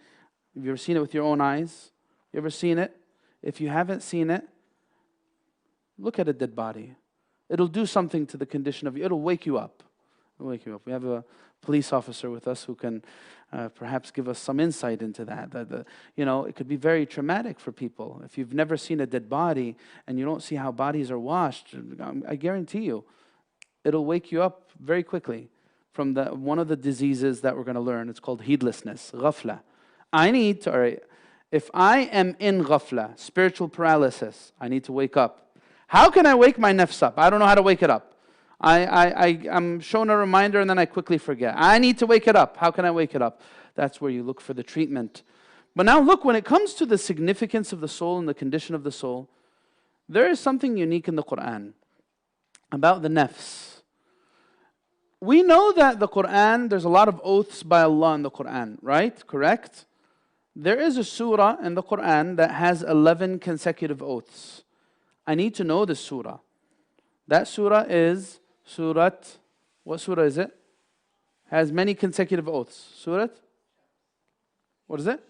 Have you ever seen it with your own eyes? You ever seen it? If you haven't seen it, look at a dead body. It'll do something to the condition of you. It'll wake you up. It'll wake you up. We have a police officer with us who can perhaps give us some insight into that. It could be very traumatic for people. If you've never seen a dead body and you don't see how bodies are washed, I guarantee you, it'll wake you up very quickly from one of the diseases that we're going to learn. It's called heedlessness, ghafla. If I am in ghafla, spiritual paralysis, I need to wake up. How can I wake my nafs up? I don't know how to wake it up. I'm shown a reminder and then I quickly forget. I need to wake it up. How can I wake it up? That's where you look for the treatment. But now look, when it comes to the significance of the soul and the condition of the soul, There is something unique in the Quran about the nafs. We know that the Quran, there's a lot of oaths by Allah in the Quran, right? Correct? There is a surah in the Quran that has 11 consecutive oaths. I need to know this surah. That surah is Surat, what surah is it? Has many consecutive oaths. Surat? What is it?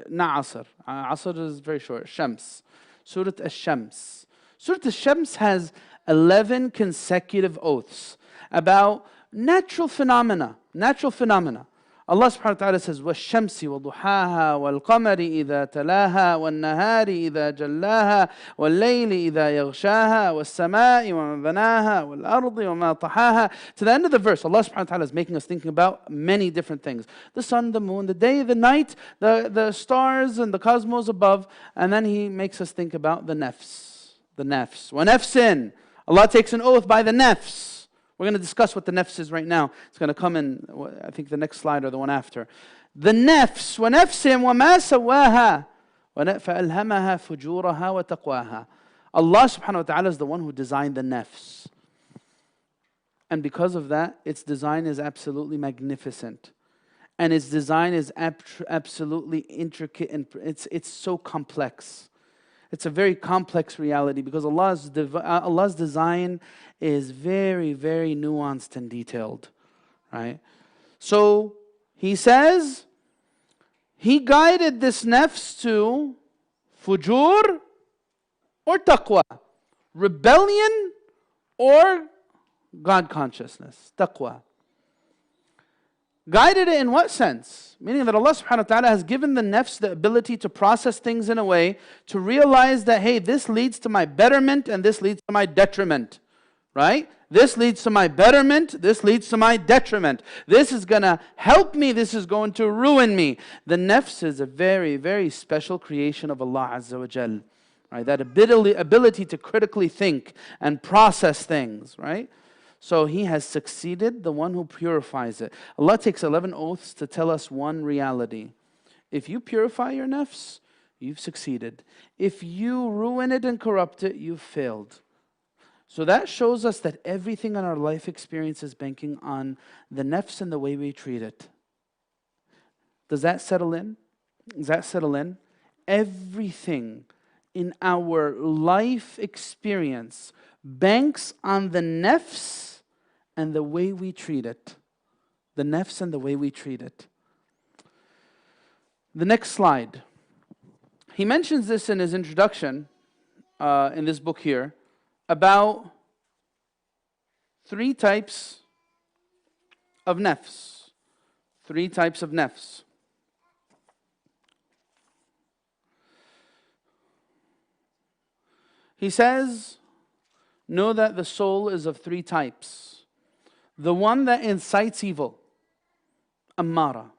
Not Asr. Asr is very short. Shams. Surat Al-Shams. Surat Al-Shams has 11 consecutive oaths about natural phenomena. Natural phenomena. Allah subhanahu wa ta'ala says, وَالشَّمْسِ وَضُحَاهَا وَالْقَمَرِ إِذَا تَلَاهَا وَالنَّهَارِ إِذَا جَلَّاهَا وَاللَّيْلِ إِذَا يَغْشَاهَا وَالسَّمَاءِ وَمَا بَنَاهَا وَالْأَرْضِ وَمَا طَحَاهَا. To the end of the verse, Allah subhanahu wa ta'ala is making us thinking about many different things. The sun, the moon, the day, the night, the stars and the cosmos above. And then He makes us think about the nafs. The nafs. وَنَفْسٍ. Allah takes an oath by the nafs. We're going to discuss what the nafs is right now. It's going to come in, I think, the next slide or the one after. The nafs, وَنَفْسٍ وَمَا سَوَّاهَا فَأَلْهَمَهَا فُجُورَهَا وَتَقْوَاهَا. Allah subhanahu wa ta'ala is the one who designed the nafs. And because of that, its design is absolutely magnificent. And its design is absolutely intricate, and it's so complex. It's a very complex reality because Allah's design is very, very nuanced and detailed, right? So He says, He guided this nafs to fujur or taqwa, rebellion or God consciousness, taqwa. Guided it in what sense? Meaning that Allah subhanahu wa ta'ala has given the nafs the ability to process things in a way to realize that, hey, this leads to my betterment and this leads to my detriment. Right? This leads to my betterment, this leads to my detriment. This is going to help me, this is going to ruin me. The nafs is a very, very special creation of Allah Azza wa Jal. Right? That ability to critically think and process things, right? So He has succeeded, the one who purifies it. Allah takes 11 oaths to tell us one reality. If you purify your nafs, you've succeeded. If you ruin it and corrupt it, you've failed. So that shows us that everything in our life experience is banking on the nafs and the way we treat it. Does that settle in? Does that settle in? Everything in our life experience banks on the nafs and the way we treat it. The nafs and the way we treat it. The next slide. He mentions this in his introduction, in this book here, about 3 types of nafs. 3 types of nafs. He says, know that the soul is of 3 types. The one that incites evil, ammara.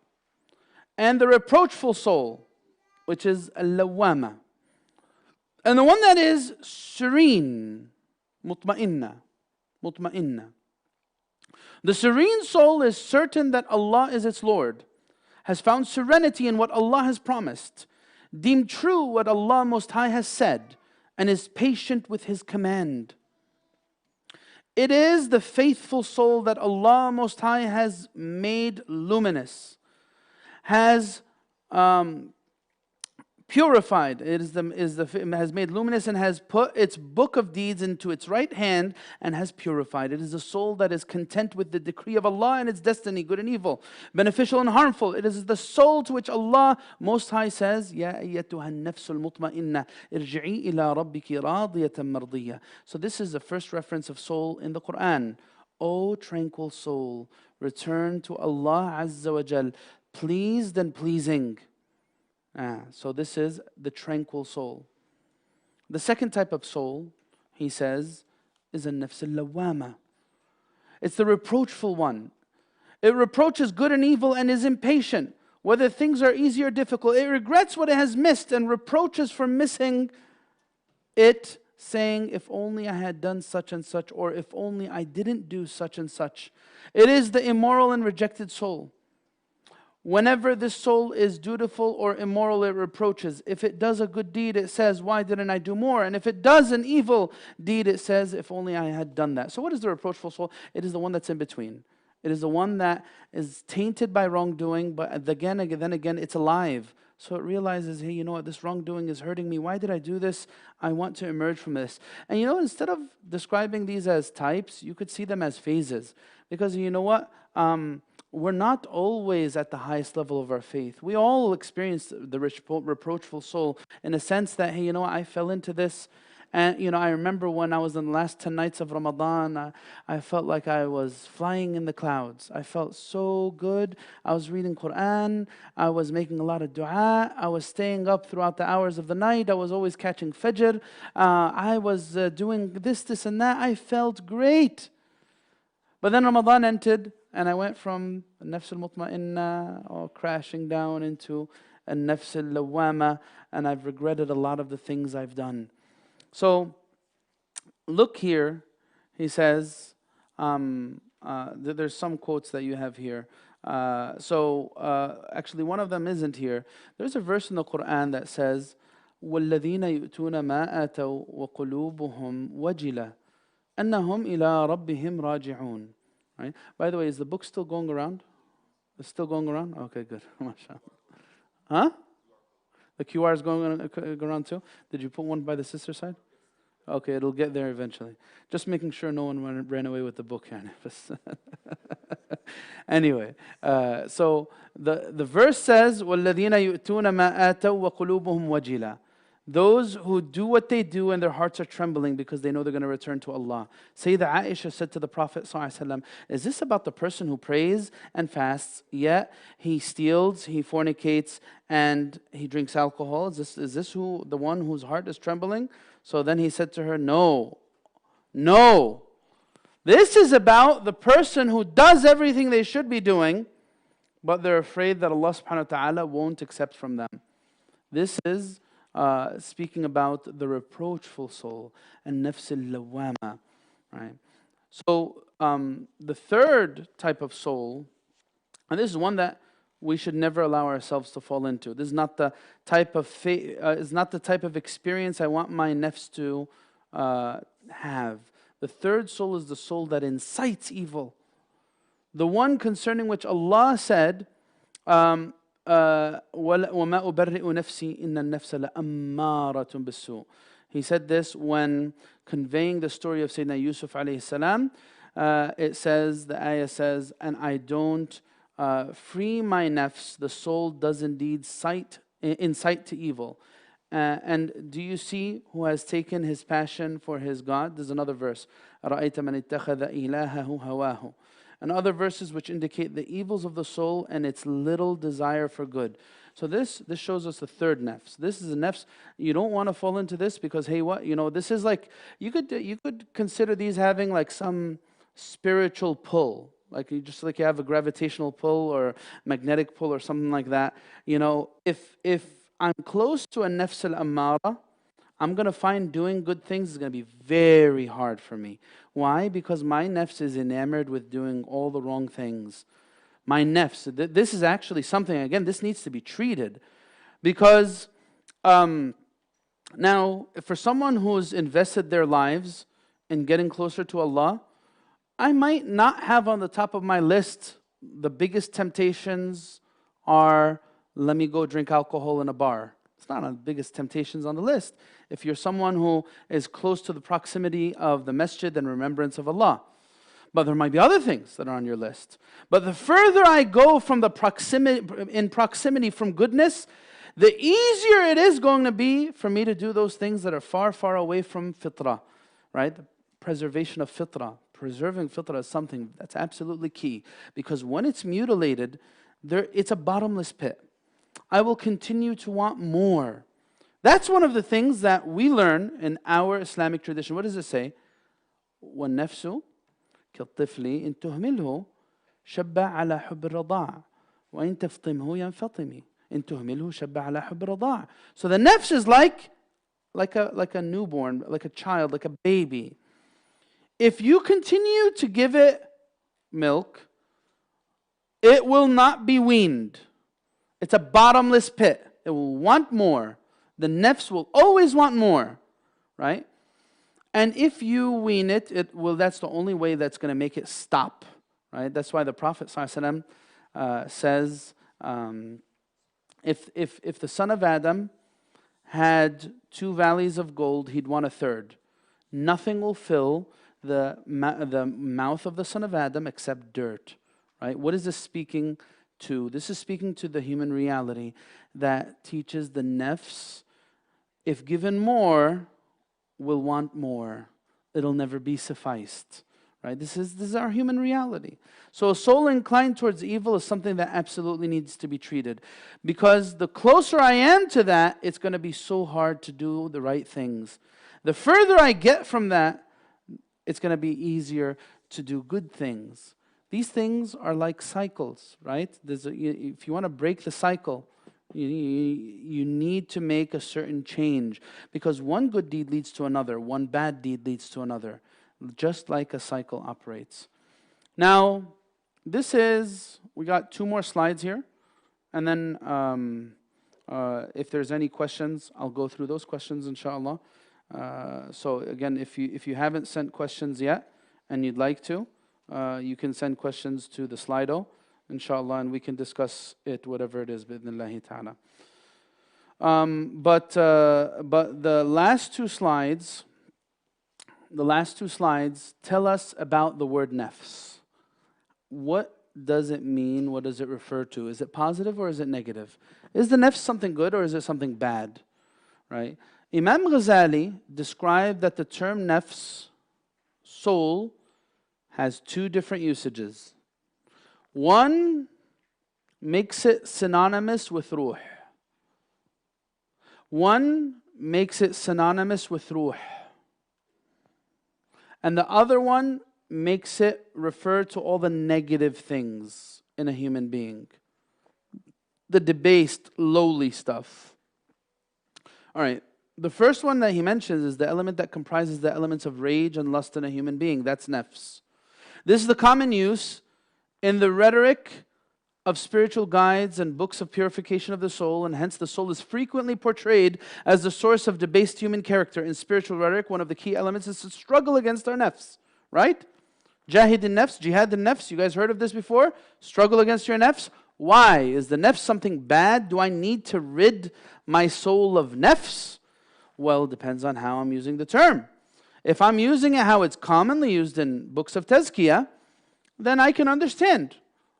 And the reproachful soul, which is al-lawwama. And the one that is serene, mutma'inna. The serene soul is certain that Allah is its Lord, has found serenity in what Allah has promised, deemed true what Allah Most High has said, and is patient with His command. It is the faithful soul that Allah Most High has made luminous, has purified, has made luminous and has put its book of deeds into its right hand and has purified. It is a soul that is content with the decree of Allah and its destiny, good and evil, beneficial and harmful. It is the soul to which Allah Most High says, Ya ayyatuha an-nafsul mutma'inna, irji'i ila rabbiki radiyatan mardiyya. So this is the first reference of soul in the Quran. O tranquil soul, return to Allah Azza wa Jal, pleased and pleasing. So this is the tranquil soul. The second type of soul, he says, is a nafs al-lawwama. It's the reproachful one. It reproaches good and evil and is impatient, whether things are easy or difficult. It regrets what it has missed and reproaches for missing it, saying, if only I had done such and such, or if only I didn't do such and such. It is the immoral and rejected soul. Whenever this soul is dutiful or immoral, it reproaches. If it does a good deed, it says, why didn't I do more? And if it does an evil deed, it says, if only I had done that. So what is the reproachful soul? It is the one that's in between. It is the one that is tainted by wrongdoing, but then again, it's alive. So it realizes, hey, you know what, this wrongdoing is hurting me. Why did I do this? I want to emerge from this. And you know, instead of describing these as types, you could see them as phases. Because you know what? We're not always at the highest level of our faith. We all experience the reproachful soul in a sense that, hey, you know what, I fell into this. And, you know, I remember when I was in the last 10 nights of Ramadan, I felt like I was flying in the clouds. I felt so good. I was reading Quran. I was making a lot of dua. I was staying up throughout the hours of the night. I was always catching fajr. I was doing this, and that. I felt great. But then Ramadan entered, and I went from nafs al-mutma'inna, crashing down into a nafs al-lawwama, and I've regretted a lot of the things I've done. So, look here, he says, there's some quotes that you have here. Actually one of them isn't here. There's a verse in the Quran that says, وَالَّذِينَ يُؤْتُونَ مَا آتَوْا وَقُلُوبُهُمْ وَجِلَةٌ أَنَّهُمْ إِلَىٰ رَبِّهِمْ رَاجِعُونَ. Right? By the way, is the book still going around? It's still going around? Okay, good. MashaAllah. Huh? The QR is going around too? Did you put one by the sister side? Okay, it'll get there eventually. Just making sure no one ran away with the book. Anyway, so the verse says, وَالَّذِينَ يُؤْتُونَ مَا آتَوْا وَقُلُوبُهُمْ وَجِلَةٌ. Those who do what they do and their hearts are trembling because they know they're going to return to Allah. Sayyidah Aisha said to the Prophet ﷺ, is this about the person who prays and fasts, yet he steals, he fornicates, and he drinks alcohol? Is this the one whose heart is trembling? So then he said to her, no. This is about the person who does everything they should be doing, but they're afraid that Allah subhanahu wa ta'ala won't accept from them. This is speaking about the reproachful soul and nafs al-lawwama, right? So the third type of soul, and this is one that we should never allow ourselves to fall into. This is not the type of is not the type of experience I want my nafs to have. The third soul is the soul that incites evil, the one concerning which Allah said, وَمَا أُبَرِّئُ نَفْسِي إِنَّ النَّفْسَ لَأَمَّارَةٌ بِالسُّوءِ. He said this when conveying the story of Sayyidina Yusuf alayhi salam. It says, the ayah says, and I don't free my nafs, the soul does indeed incite to evil. And do you see who has taken his passion for his God? There's another verse. أَرَأَيْتَ مَنِ اتَّخَذَ إِلَهَهُ هَوَاهُ. And other verses which indicate the evils of the soul and its little desire for good. So this shows us the third nafs. This is a nafs. You don't want to fall into this because, hey, what? You know, this is like, you could consider these having like some spiritual pull. Like you have a gravitational pull or magnetic pull or something like that. You know, if I'm close to a nafs al-ammara, I'm going to find doing good things is going to be very hard for me. Why? Because my nafs is enamored with doing all the wrong things. My nafs, this is actually something, again, this needs to be treated. Because now, for someone who's invested their lives in getting closer to Allah, I might not have on the top of my list the biggest temptations are, let me go drink alcohol in a bar. It's not on the biggest temptations on the list. If you're someone who is close to the proximity of the masjid and remembrance of Allah. But there might be other things that are on your list. But the further I go from the proximity from goodness, the easier it is going to be for me to do those things that are far, far away from fitrah, right? The preservation of fitrah. Preserving fitrah is something that's absolutely key. Because when it's mutilated, it's a bottomless pit. I will continue to want more. That's one of the things that we learn in our Islamic tradition. What does it say? وَالنَّفْسُ كَالطِّفْلِ إِن تُهْمِلْهُ شَبَّ عَلَى حُبِّ الرَّضَاعِ وَإِن تَفْطِمْهُ يَنْفَطِمِ إِن تُهْمِلْهُ شَبَّ عَلى حُبِّ الرَّضَاعِ. So the nafs is like a newborn, like a child, like a baby. If you continue to give it milk, it will not be weaned. It's a bottomless pit. It will want more. The nafs will always want more, right? And if you wean it, that's the only way that's going to make it stop, right? That's why the Prophet ﷺ says, if the son of Adam had 2 valleys of gold, he'd want a third. Nothing will fill the mouth of the son of Adam except dirt, right? What is this speaking to? This is speaking to the human reality that teaches the nafs, if given more, will want more. It'll never be sufficed, right? This is our human reality. So a soul inclined towards evil is something that absolutely needs to be treated. Because the closer I am to that, it's going to be so hard to do the right things. The further I get from that, it's going to be easier to do good things. These things are like cycles, right? If you want to break the cycle, you need to make a certain change. Because one good deed leads to another. One bad deed leads to another. Just like a cycle operates. Now, we got 2 more slides here. And then if there's any questions, I'll go through those questions, inshallah. So again, if you haven't sent questions yet and you'd like to, you can send questions to the Slido, inshallah, and we can discuss it, whatever it is, bi'idhnillahi ta'ala. But the last two slides tell us about the word nafs. What does it mean? What does it refer to? Is it positive or is it negative? Is the nafs something good or is it something bad? Right? Imam Ghazali described that the term nafs, soul, has 2 different usages. One makes it synonymous with ruh. One makes it synonymous with ruh. And the other one makes it refer to all the negative things in a human being. The debased, lowly stuff. All right. The first one that he mentions is the element that comprises the elements of rage and lust in a human being. That's nafs. This is the common use in the rhetoric of spiritual guides and books of purification of the soul, and hence the soul is frequently portrayed as the source of debased human character. In spiritual rhetoric, one of the key elements is to struggle against our nafs, right? Jahid in-nafs, jihad in-nafs. You guys heard of this before? Struggle against your nafs. Why? Is the nafs something bad? Do I need to rid my soul of nafs? Well, it depends on how I'm using the term. If I'm using it how it's commonly used in books of tazkiyah, then I can understand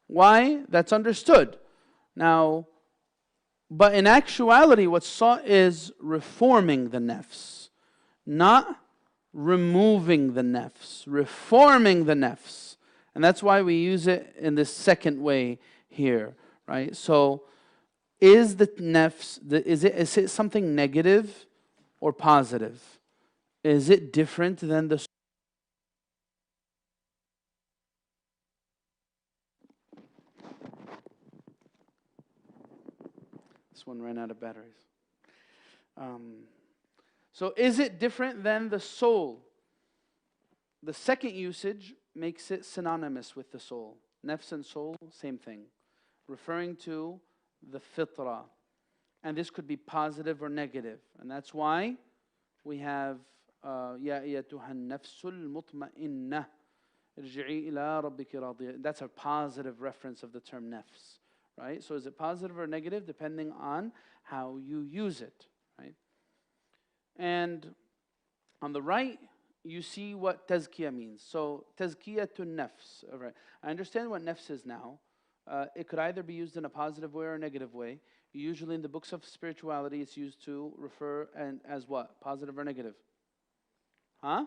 why that's understood. Now, but in actuality, what's sought is reforming the nafs, not removing the nafs, reforming the nafs. And that's why we use it in this second way here, right? So, is the nafs, is it something negative or positive? Is it different than the... This one ran out of batteries. So is it different than the soul? The second usage makes it synonymous with the soul. Nafs and soul, same thing. Referring to the fitrah. And this could be positive or negative. And that's why we have Ya ayyatuha an-nafsul mutma'innah irji'i ila rabbiki radiyah. That's a positive reference of the term nafs, right? So is it positive or negative depending on how you use it, right? And on the right, you see what tazkiyah means. So tazkiyatun nafs. All right. I understand what nafs is now. It could either be used in a positive way or a negative way. Usually in the books of spirituality, it's used to refer as what? Positive or negative? Huh?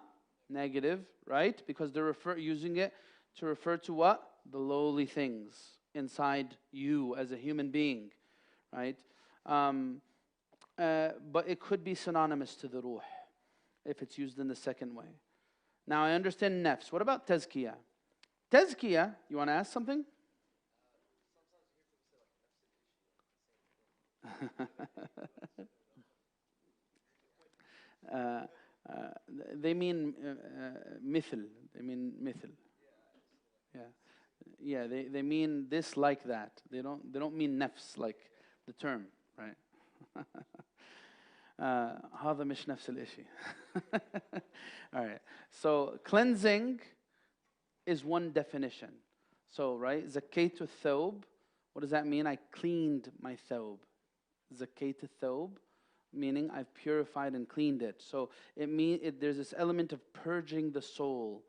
Negative, right? Because they're using it to refer to what? The lowly things inside you as a human being, right? But it could be synonymous to the ruh if it's used in the second way. Now I understand nafs. What about tazkiyah? Tazkiyah, you want to ask something? They mean mithl. They mean mithl. Yeah, yeah. They mean this like that. They don't mean nafs like the term, right? هذا مش نفس الإشي. All right. So cleansing is one definition. So, right, zakaytu thawb. What does that mean? I cleaned my thawb. Zakaytu thawb, meaning I've purified and cleaned it. So there's this element of purging the soul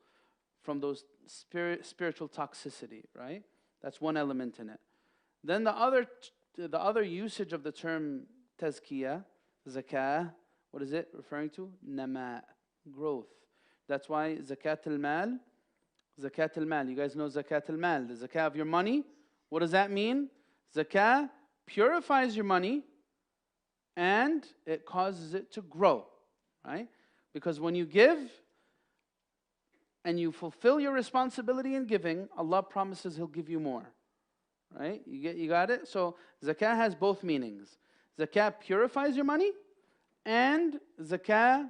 from those spiritual toxicity, right? That's one element in it. Then the other usage of the term tazkiyah, zakah, what is it referring to? Nama, growth. That's why zakat al-mal, you guys know zakat al-mal, the zakah of your money. What does that mean? Zakah purifies your money and it causes it to grow, right? Because when you give and you fulfill your responsibility in giving, Allah promises He'll give you more, right? You got it? So zakah has both meanings. Zakah purifies your money, and zakah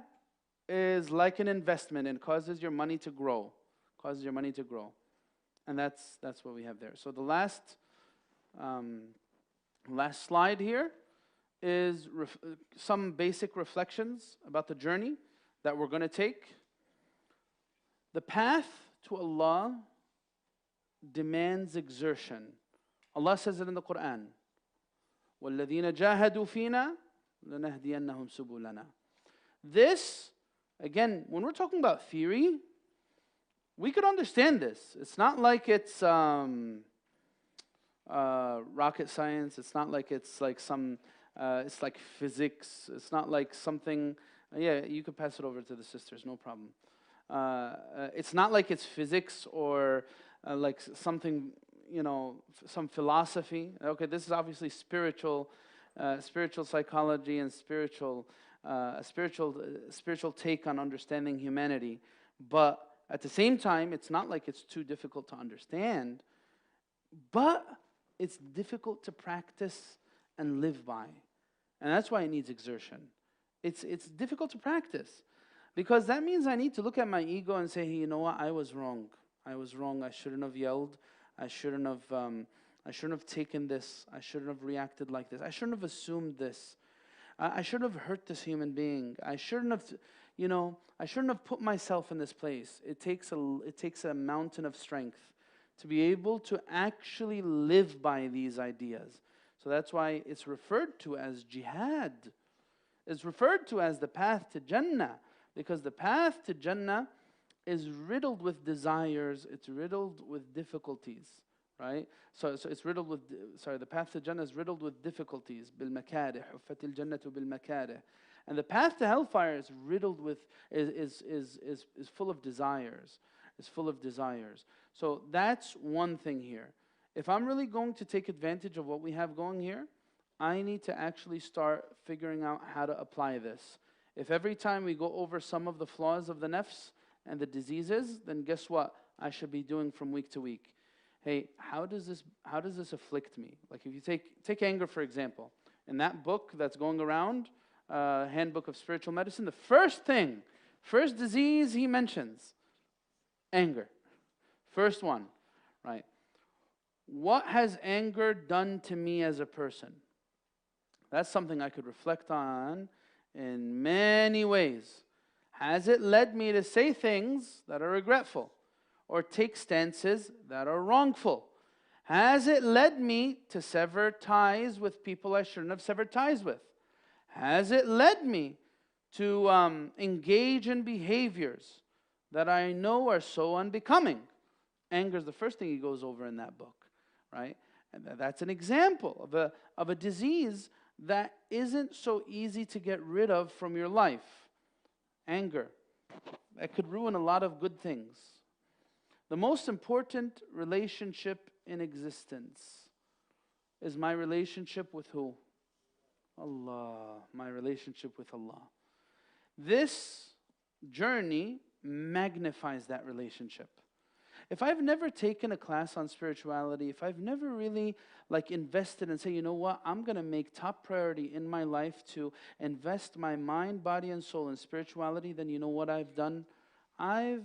is like an investment and causes your money to grow. And that's what we have there. So the last slide here is some basic reflections about the journey that we're going to take. The path to Allah demands exertion. Allah says it in the Quran. وَالَّذِينَ جَاهَدُوا فِينَا لَنَهْدِيَنَّهُمْ سُبُلَنَا. This, again, when we're talking about theory, we could understand this. It's not like it's rocket science. It's not like it's like it's like physics. It's not like something, yeah, you could pass it over to the sisters, no problem. It's not like it's physics or like something, some philosophy. Okay, this is obviously spiritual psychology and spiritual take on understanding humanity. But at the same time, it's not like it's too difficult to understand, but it's difficult to practice and live by. And that's why it needs exertion. It's difficult to practice because that means I need to look at my ego and say, hey, you know what, I was wrong. I shouldn't have yelled. I shouldn't have taken this. I shouldn't have reacted like this. I shouldn't have assumed this. I shouldn't have hurt this human being. I shouldn't have put myself in this place. It takes a mountain of strength to be able to actually live by these ideas. So that's why it's referred to as jihad. It's referred to as the path to Jannah, because the path to Jannah is riddled with desires, it's riddled with difficulties, right? So it's riddled with, the path to Jannah is riddled with difficulties. بالمكاره حفت الجنة بالمكاره. And the path to hellfire is riddled with, is full of desires. Is full of desires. So that's one thing here. If I'm really going to take advantage of what we have going here, I need to actually start figuring out how to apply this. If every time we go over some of the flaws of the nafs and the diseases, then guess what I should be doing from week to week? Hey, how does this afflict me? Like if you take anger, for example. In that book that's going around, Handbook of Spiritual Medicine, the first disease he mentions, anger. First one, right? What has anger done to me as a person? That's something I could reflect on in many ways. Has it led me to say things that are regretful or take stances that are wrongful? Has it led me to sever ties with people I shouldn't have severed ties with? Has it led me to engage in behaviors that I know are so unbecoming? Anger is the first thing he goes over in that book, right? And that's an example of a disease that isn't so easy to get rid of from your life. Anger. That could ruin a lot of good things. The most important relationship in existence is my relationship with who? Allah. My relationship with Allah. This journey magnifies that relationship. If I've never taken a class on spirituality, if I've never really invested and say, you know what, I'm going to make top priority in my life to invest my mind, body, and soul in spirituality, then you know what I've done? I've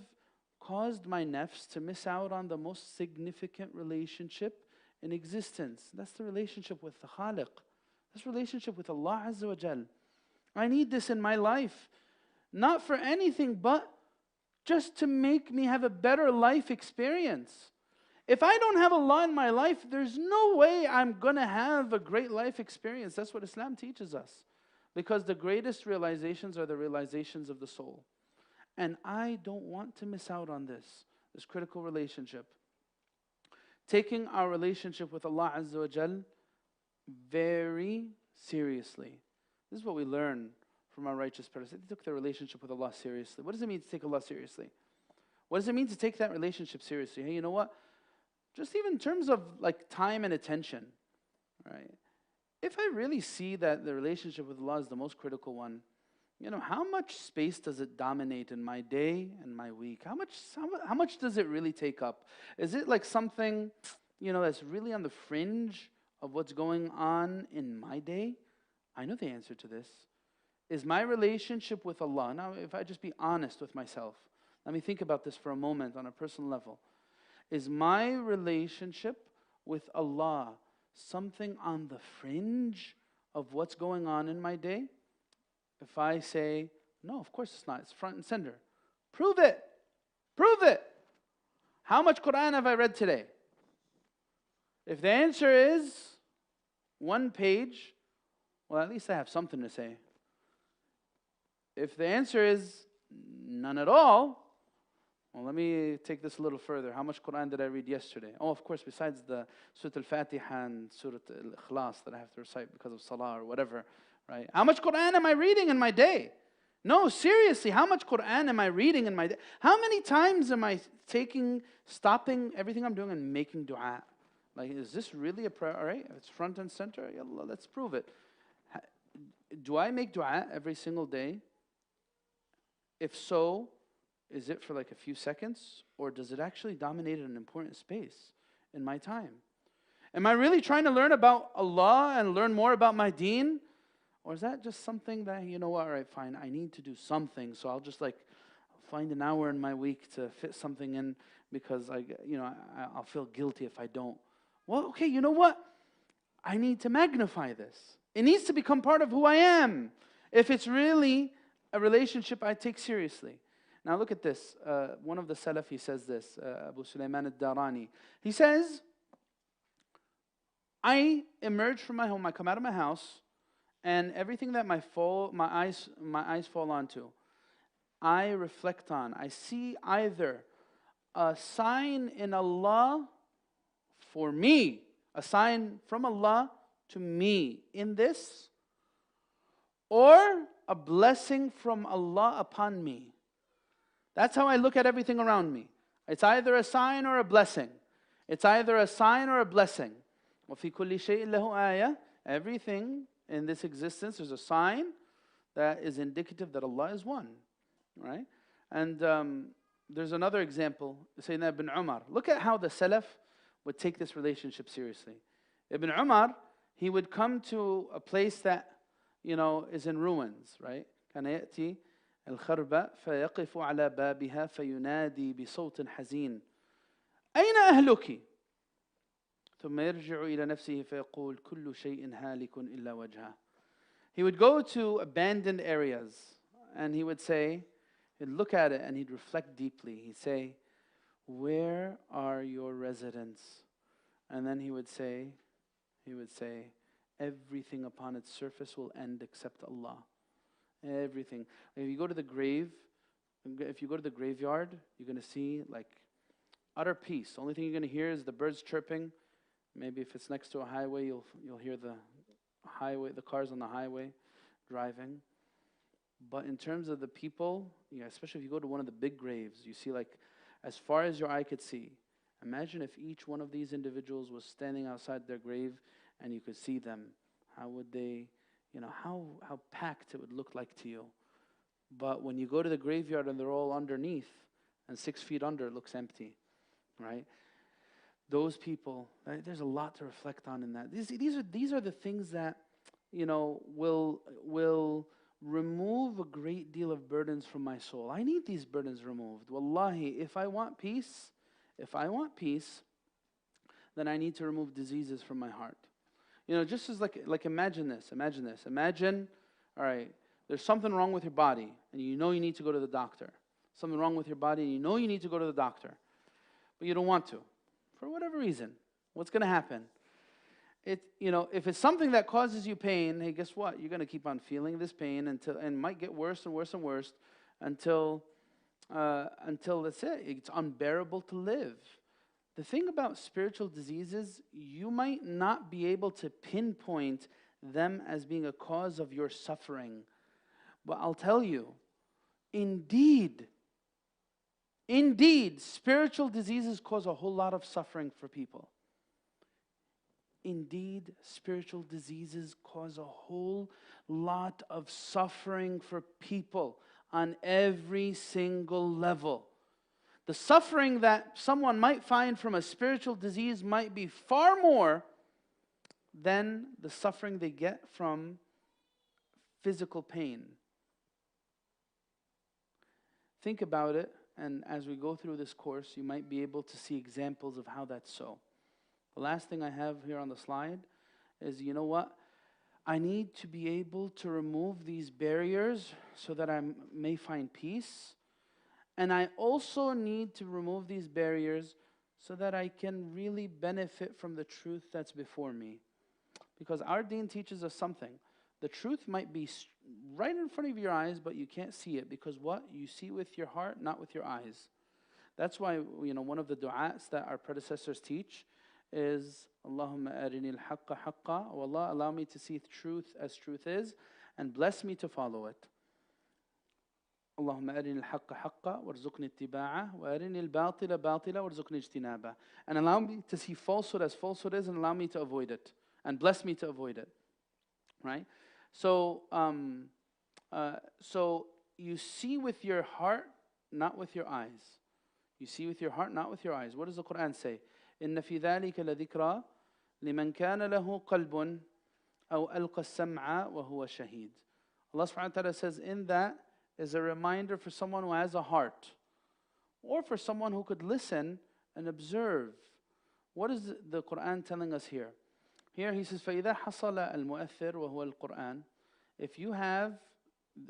caused my nafs to miss out on the most significant relationship in existence. That's the relationship with the Khaliq. This relationship with Allah Azza wa Jal. I need this in my life. Not for anything but just to make me have a better life experience. If I don't have Allah in my life, there's no way I'm going to have a great life experience. That's what Islam teaches us. Because the greatest realizations are the realizations of the soul. And I don't want to miss out on this critical relationship. Taking our relationship with Allah Azza wa Jal very seriously. This is what we learn from our righteous parents. They took their relationship with Allah seriously. What does it mean to take Allah seriously? What does it mean to take that relationship seriously? Hey, you know what? Just even in terms of like time and attention, right? If I really see that the relationship with Allah is the most critical one, you know, how much space does it dominate in my day and my week? How much does it really take up? Is it like something, you know, that's really on the fringe of what's going on in my day? I know the answer to this. Is my relationship with Allah, now if I just be honest with myself, let me think about this for a moment on a personal level. Is my relationship with Allah something on the fringe of what's going on in my day? If I say, no, of course it's not, it's front and center. Prove it. Prove it. How much Quran have I read today? If the answer is 1 page, well, at least I have something to say. If the answer is none at all, well, let me take this a little further. How much Quran did I read yesterday? Oh, of course, besides the Surah Al-Fatiha and Surah Al-Ikhlas that I have to recite because of Salah or whatever, right? How much Quran am I reading in my day? No, seriously, how much Quran am I reading in my day? How many times am I stopping everything I'm doing and making dua? Like, is this really a prayer? All right, it's front and center. Yallah, let's prove it. Do I make dua every single day? If so, is it for like a few seconds? Or does it actually dominate an important space in my time? Am I really trying to learn about Allah and learn more about my deen? Or is that just something that, you know what, all right, fine, I need to do something, so I'll just like find an hour in my week to fit something in because I'll feel guilty if I don't. Well, okay, you know what? I need to magnify this. It needs to become part of who I am if it's really a relationship I take seriously. Now look at this. One of the Salaf, he says this, Abu Sulaiman al-Darani. He says, I emerge from my home, I come out of my house, and everything that my eyes fall onto, I reflect on. I see either a sign in Allah for me, a sign from Allah to me in this, or a blessing from Allah upon me. That's how I look at everything around me. It's either a sign or a blessing. It's either a sign or a blessing. وَفِي كُلِّ شَيْءٍ لَهُ آيَةٍ. Everything in this existence is a sign that is indicative that Allah is one. Right? And there's another example, Sayyidina Ibn Umar. Look at how the Salaf would take this relationship seriously. Ibn Umar, he would come to a place that, you know, is in ruins, right? كان يأتي الخربة فيقف على بابها فينادي بصوت حزين أين أهلك؟ ثم يرجع إلى نفسه فيقول كل شيء هالك إلا وجهه. He would go to abandoned areas and he would say, he'd look at it and he'd reflect deeply. He'd say, where are your residents? And then he would say, everything upon its surface will end except Allah. Everything. If you go to the graveyard, you're going to see like utter peace. The only thing you're going to hear is the birds chirping. Maybe if it's next to a highway, you'll hear the cars on the highway driving. But in terms of the people, especially if you go to one of the big graves, you see like as far as your eye could see. Imagine if each one of these individuals was standing outside their grave and you could see them. How would they, how packed it would look like to you. But when you go to the graveyard and they're all underneath, and 6 feet under, it looks empty, right? Those people, there's a lot to reflect on in that. These are the things that, will remove a great deal of burdens from my soul. I need these burdens removed. Wallahi, if I want peace, then I need to remove diseases from my heart. You know, just as like imagine this. Imagine, all right, there's something wrong with your body, and you know you need to go to the doctor. Something wrong with your body, and you know you need to go to the doctor, but you don't want to, for whatever reason. What's going to happen? You know, if it's something that causes you pain, hey, guess what? You're going to keep on feeling this pain and it might get worse and worse and worse until that's it. It's unbearable to live. The thing about spiritual diseases, you might not be able to pinpoint them as being a cause of your suffering. But I'll tell you, indeed, spiritual diseases cause a whole lot of suffering for people. Indeed, spiritual diseases cause a whole lot of suffering for people on every single level. The suffering that someone might find from a spiritual disease might be far more than the suffering they get from physical pain. Think about it, and as we go through this course, you might be able to see examples of how that's so. The last thing I have here on the slide is, you know what? I need to be able to remove these barriers so that I may find peace. And I also need to remove these barriers so that I can really benefit from the truth that's before me. Because our deen teaches us something. The truth might be right in front of your eyes, but you can't see it. Because what? You see with your heart, not with your eyes. That's why, you know, one of the du'as that our predecessors teach is, Allahumma arini al-haqqa haqqa, O Allah, allow me to see truth as truth is, and bless me to follow it. Allahumma arini al-haqqa haqqa, warzuqni ittiba'ah, wa arini al-batila batila, warzuqni ijtinabah. And allow me to see falsehood as falsehood is, and allow me to avoid it. And bless me to avoid it. Right? So you see with your heart, not with your eyes. You see with your heart, not with your eyes. What does the Quran say? إن في ذلك لذكرى لمن كان له قلب أو ألقى السمع وهو شهيد. Allah subhanahu wa ta'ala says, in that is a reminder for someone who has a heart, or for someone who could listen and observe. What is the Quran telling us here? Here he says, فإذا حصل المؤثر وهو القرآن. If you have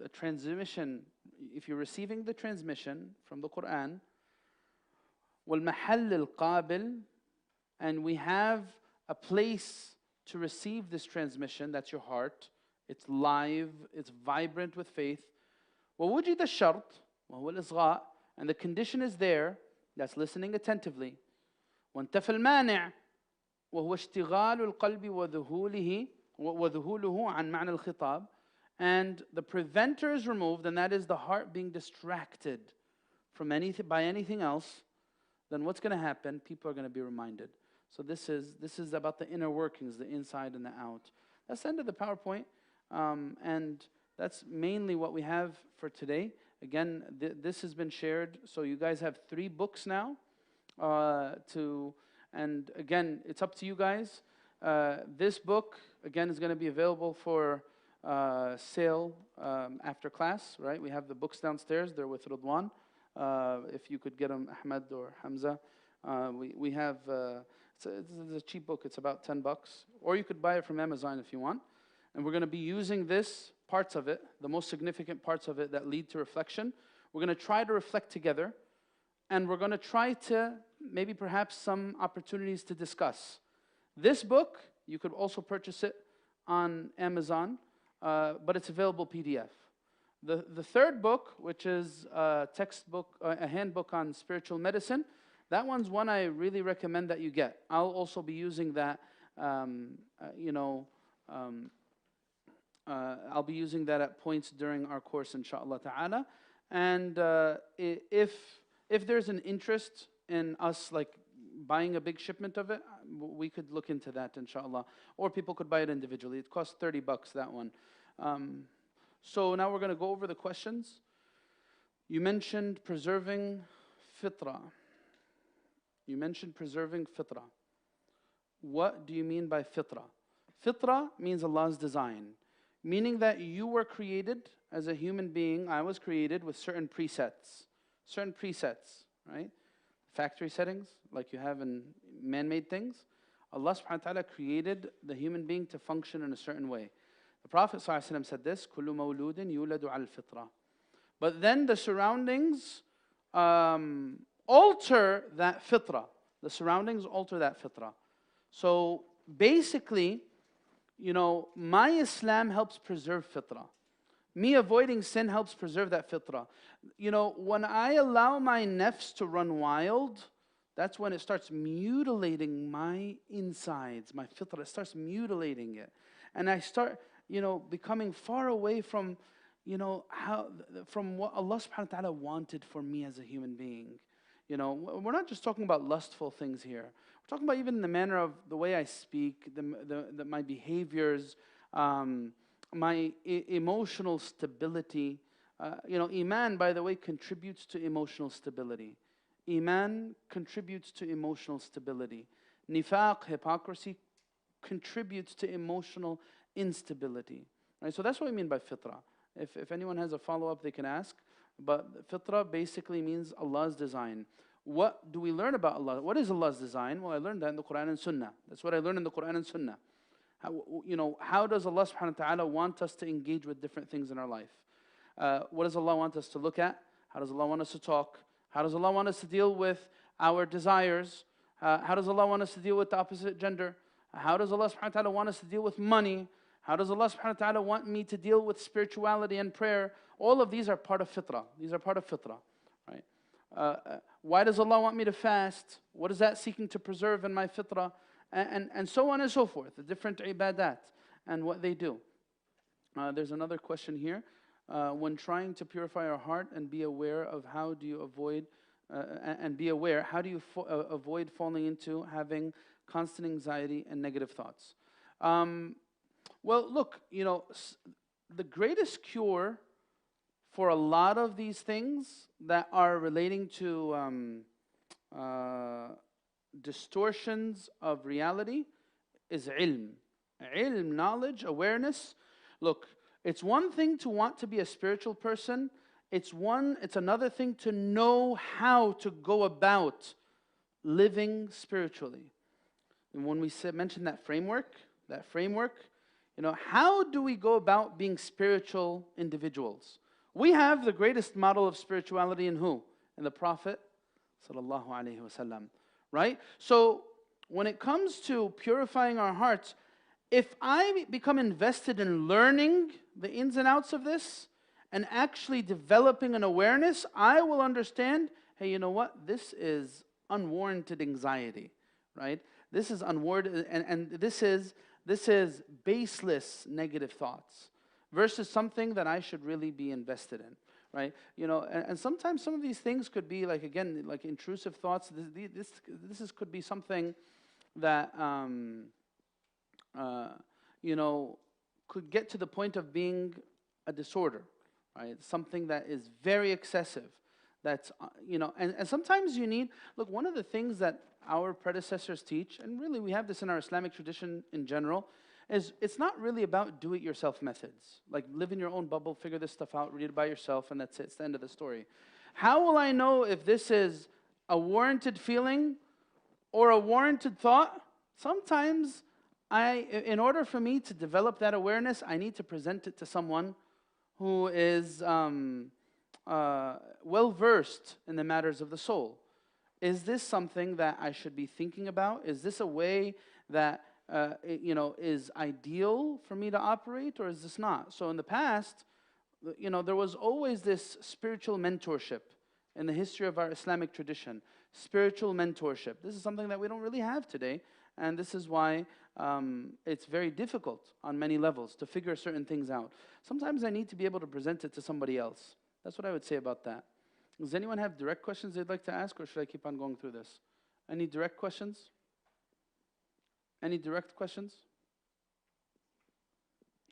a transmission, if you're receiving the transmission from the Quran, والمحل القابل, and we have a place to receive this transmission, that's your heart. It's live, it's vibrant with faith. ووجد الشرط وهو الإصغاء, and the condition is there, that's listening attentively. وانتفى المانع وهو اشتغال القلب وذهوله عن معنى الخطاب, and the preventer is removed, and that is the heart being distracted from by anything else. Then what's going to happen? People are going to be reminded. So this is about the inner workings, the inside and the out. That's the end of the PowerPoint, and that's mainly what we have for today. Again, this has been shared, so you guys have 3 books now. And again, it's up to you guys. This book, again, is going to be available for sale after class, right? We have the books downstairs. They're with Ridwan. If you could get them, Ahmed or Hamza. We have, it's a cheap book. It's about $10. Or you could buy it from Amazon if you want. And we're going to be using parts of it, the most significant parts of it that lead to reflection. We're going to try to reflect together. And we're going to try to, maybe perhaps some opportunities to discuss. This book, you could also purchase it on Amazon, but it's available PDF. The third book, which is a textbook, a handbook on spiritual medicine, that one's one I really recommend that you get. I'll also be using that, I'll be using that at points during our course, inshaAllah ta'ala. And if there's an interest in us like buying a big shipment of it, we could look into that, inshaAllah. Or people could buy it individually. It costs $30, that one. So now we're going to go over the questions. You mentioned preserving fitrah. You mentioned preserving fitrah. What do you mean by fitrah? Fitrah means Allah's design, meaning that you were created as a human being. I was created with certain presets, right? Factory settings, like you have in man-made things. Allah subhanahu wa ta'ala created the human being to function in a certain way. The Prophet ﷺ said this, كُلُّ مَوْلُودٍ يُولَدُ عَلى الْفِطْرَةِ. But then the surroundings alter that fitrah. The surroundings alter that fitrah. So basically, my Islam helps preserve fitrah. Me avoiding sin helps preserve that fitrah. When I allow my nafs to run wild, that's when it starts mutilating my insides, my fitrah. It starts mutilating it. And I start, becoming far away from, from what Allah subhanahu wa ta'ala wanted for me as a human being. We're not just talking about lustful things here. We're talking about even the manner of the way I speak, my behaviors, my emotional stability. Iman, by the way, contributes to emotional stability. Iman contributes to emotional stability. Nifaq, hypocrisy, contributes to emotional instability. Right? So that's what we mean by fitrah. If anyone has a follow-up, they can ask. But fitrah basically means Allah's design. What do we learn about Allah? What is Allah's design? Well, I learned that in the Quran and Sunnah. That's what I learned in the Quran and Sunnah. How does Allah subhanahu wa ta'ala want us to engage with different things in our life? What does Allah want us to look at? How does Allah want us to talk? How does Allah want us to deal with our desires? How does Allah want us to deal with the opposite gender? How does Allah subhanahu wa ta'ala want us to deal with money? How does Allah subhanahu wa ta'ala want me to deal with spirituality and prayer? All of these are part of fitrah. These are part of fitrah. Right? Why does Allah want me to fast? What is that seeking to preserve in my fitrah? And so on and so forth. The different ibadat and what they do. There's another question here. When trying to purify our heart and be aware of how do you avoid, how do you avoid falling into having constant anxiety and negative thoughts? Well, look, the greatest cure for a lot of these things that are relating to distortions of reality is ilm. Ilm, knowledge, awareness. Look, it's one thing to want to be a spiritual person. It's another thing to know how to go about living spiritually. And when we mention that framework, how do we go about being spiritual individuals? We have the greatest model of spirituality in who? In the Prophet sallallahu alaihi wasallam, right? So when it comes to purifying our hearts, if I become invested in learning the ins and outs of this and actually developing an awareness, I will understand, hey, you know what? This is unwarranted anxiety, right? This is unwarranted, and this is baseless negative thoughts versus something that I should really be invested in, right? And sometimes some of these things could be like intrusive thoughts. This could be something that could get to the point of being a disorder, right? Something that is very excessive. That's and sometimes you need. Look, one of the things that our predecessors teach, and really we have this in our Islamic tradition in general, is it's not really about do-it-yourself methods. Like live in your own bubble, figure this stuff out, read it by yourself, and that's it. It's the end of the story. How will I know if this is a warranted feeling or a warranted thought? Sometimes in order for me to develop that awareness, I need to present it to someone who is well-versed in the matters of the soul. Is this something that I should be thinking about? Is this a way that is ideal for me to operate, or is this not? So in the past, there was always this spiritual mentorship in the history of our Islamic tradition. Spiritual mentorship. This is something that we don't really have today, and this is why it's very difficult on many levels to figure certain things out. Sometimes I need to be able to present it to somebody else. That's what I would say about that. Does anyone have direct questions they'd like to ask, or should I keep on going through this? Any direct questions? Any direct questions?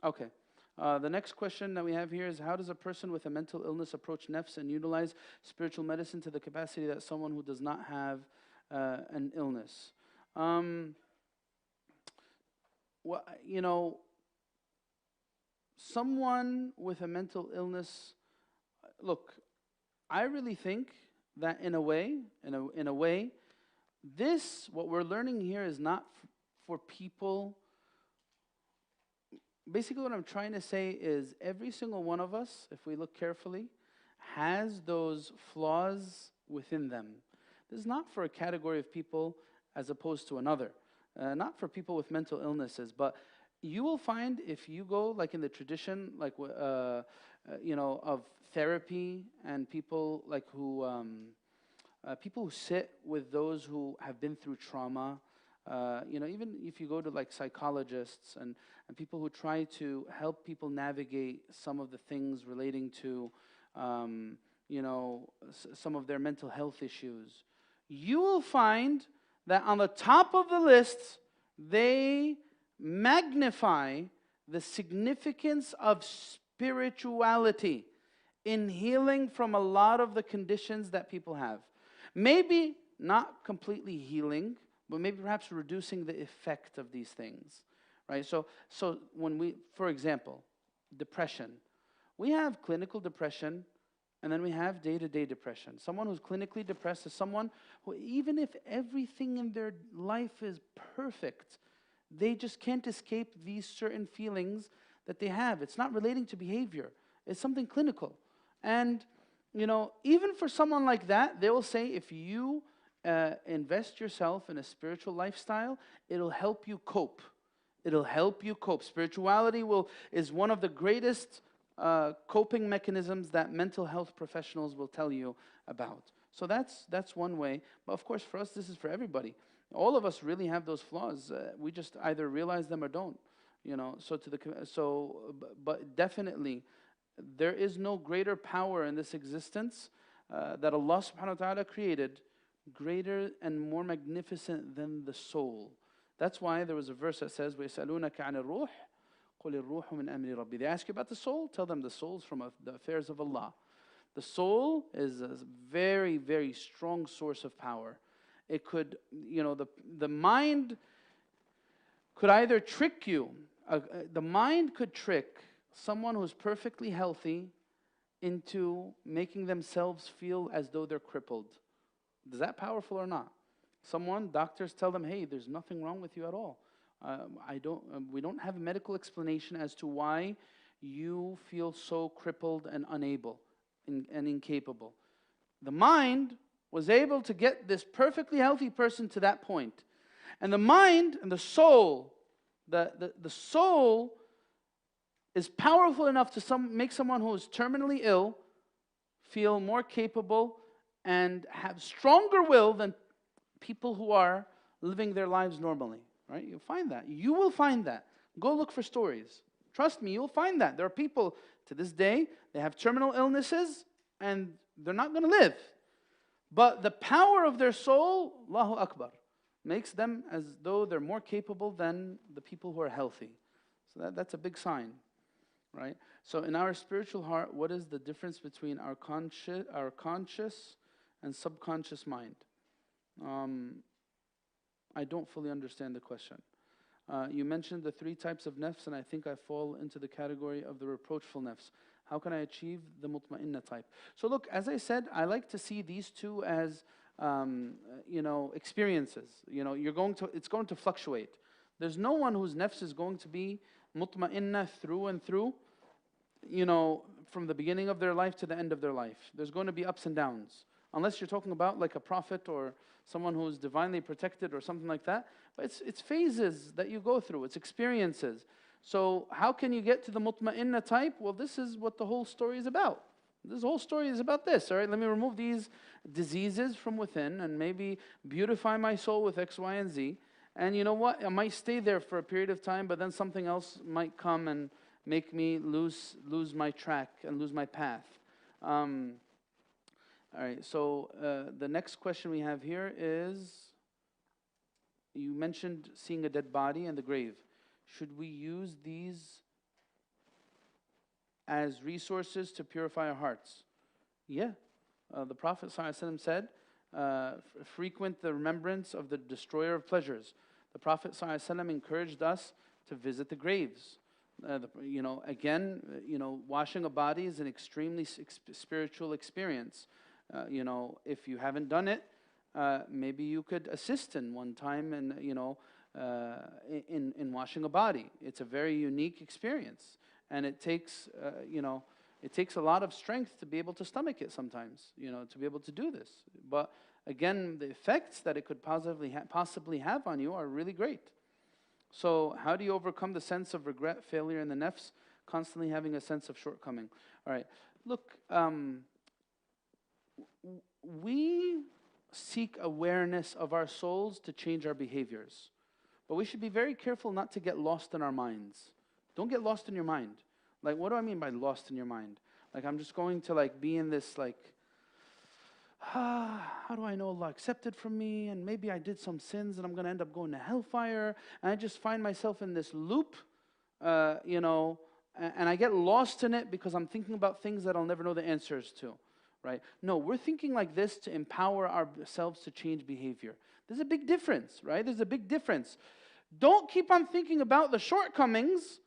Okay. The next question that we have here is, how does a person with a mental illness approach nafs and utilize spiritual medicine to the capacity that someone who does not have an illness? Someone with a mental illness, look, I really think that in a way, this, what we're learning here is not for people. Basically, what I'm trying to say is every single one of us, if we look carefully, has those flaws within them. This is not for a category of people as opposed to another. Not for people with mental illnesses, but you will find if you go like in the tradition, like of therapy and people like who people who sit with those who have been through trauma. Even if you go to like psychologists and people who try to help people navigate some of the things relating to, some of their mental health issues, you will find that on the top of the list, they magnify the significance of spirituality in healing from a lot of the conditions that people have. Maybe not completely healing, but maybe perhaps reducing the effect of these things, right? So when we, for example, depression, we have clinical depression, and then we have day-to-day depression. Someone who's clinically depressed is someone who, even if everything in their life is perfect, they just can't escape these certain feelings that they have. It's not relating to behavior. It's something clinical. And, even for someone like that, they will say if you invest yourself in a spiritual lifestyle, it'll help you cope. It'll help you cope. Spirituality is one of the greatest coping mechanisms that mental health professionals will tell you about. So that's one way. But of course, for us, this is for everybody. All of us really have those flaws. We just either realize them or don't. But definitely, there is no greater power in this existence that Allah subhanahu wa ta'ala created, greater and more magnificent than the soul. That's why there was a verse that says, وَيَسْأَلُونَكَ عَنِ الرُّوحِ قُلِ الرُّوحُ مِنْ أَمْرِ رَبِّي. They ask you about the soul, tell them the soul is from the affairs of Allah. The soul is a very, very strong source of power. It could, the mind could either trick you. The mind could trick someone who's perfectly healthy into making themselves feel as though they're crippled. Is that powerful or not? Doctors tell them, hey, there's nothing wrong with you at all. We don't have a medical explanation as to why you feel so crippled and unable and incapable. The mind was able to get this perfectly healthy person to that point. And the mind and the soul, the soul is powerful enough to make someone who is terminally ill feel more capable and have stronger will than people who are living their lives normally, right? You'll find that. You will find that. Go look for stories. Trust me, you'll find that. There are people to this day, they have terminal illnesses and they're not going to live. But the power of their soul, Allahu Akbar, makes them as though they're more capable than the people who are healthy. So that's a big sign, right? So in our spiritual heart, what is the difference between our conscious and subconscious mind? I don't fully understand the question. You mentioned the 3 types of nafs, and I think I fall into the category of the reproachful nafs. How can I achieve the mutma'inna type? So look, as I said, I like to see these two as experiences. It's going to fluctuate. There's no one whose nafs is going to be mutma'inna through and through, from the beginning of their life to the end of their life. There's going to be ups and downs. Unless you're talking about like a prophet or someone who's divinely protected or something like that. But it's phases that you go through. It's experiences. So how can you get to the mutma'inna type? Well, this is what the whole story is about. This whole story is about this, all right? Let me remove these diseases from within and maybe beautify my soul with X, Y, and Z. And you know what? I might stay there for a period of time, but then something else might come and make me lose my track and lose my path. All right, so the next question we have here is, you mentioned seeing a dead body in the grave. Should we use these as resources to purify our hearts? Yeah. The Prophet ﷺ said, frequent the remembrance of the destroyer of pleasures. The Prophet ﷺ encouraged us to visit the graves. Washing a body is an extremely spiritual experience. If you haven't done it, maybe you could assist in one time and, in washing a body. It's a very unique experience, and it takes it takes a lot of strength to be able to stomach it sometimes, to be able to do this. But again, the effects that it could possibly have on you are really great. So how do you overcome the sense of regret, failure, and the nafs? Constantly having a sense of shortcoming. All right, look, we seek awareness of our souls to change our behaviors. But we should be very careful not to get lost in our minds. Don't get lost in your mind. Like, what do I mean by lost in your mind? Like, I'm just going to be in this how do I know Allah accepted from me? And maybe I did some sins and I'm going to end up going to hellfire. And I just find myself in this loop, and I get lost in it because I'm thinking about things that I'll never know the answers to. Right? No, we're thinking like this to empower ourselves to change behavior. There's a big difference, right? There's a big difference. Don't keep on thinking about the shortcomings.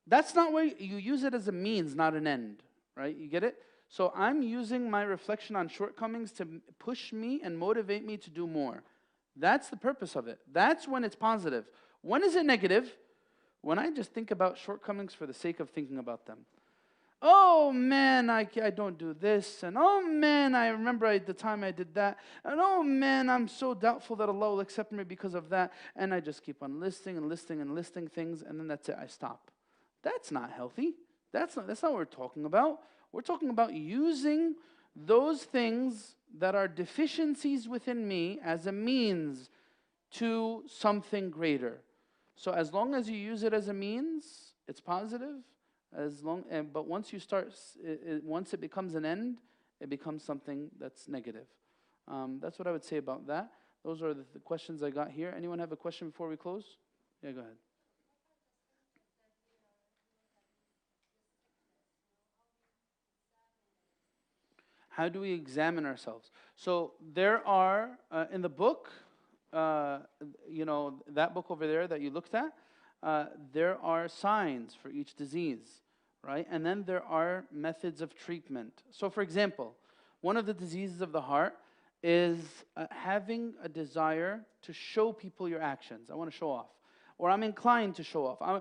That's not where you use it as a means, not an end, right? You get it? So I'm using my reflection on shortcomings to push me and motivate me to do more. That's the purpose of it. That's when it's positive. When is it negative? When I just think about shortcomings for the sake of thinking about them. Oh man, I don't do this, and oh man, I remember at the time I did that, and oh man, I'm so doubtful that Allah will accept me because of that, and I just keep on listing things, and then that's it, I stop. That's not healthy. That's not what we're talking about. We're talking about using those things that are deficiencies within me as a means to something greater. So as long as you use it as a means, it's positive. But once once it becomes an end, it becomes something that's negative. That's what I would say about that. Those are the questions I got here. Anyone have a question before we close? Yeah, go ahead. How do we examine ourselves? So there are, in the book, that book over there that you looked at, there are signs for each disease, right? And then there are methods of treatment. So for example, one of the diseases of the heart is having a desire to show people your actions. I want to show off. Or I'm inclined to show off. I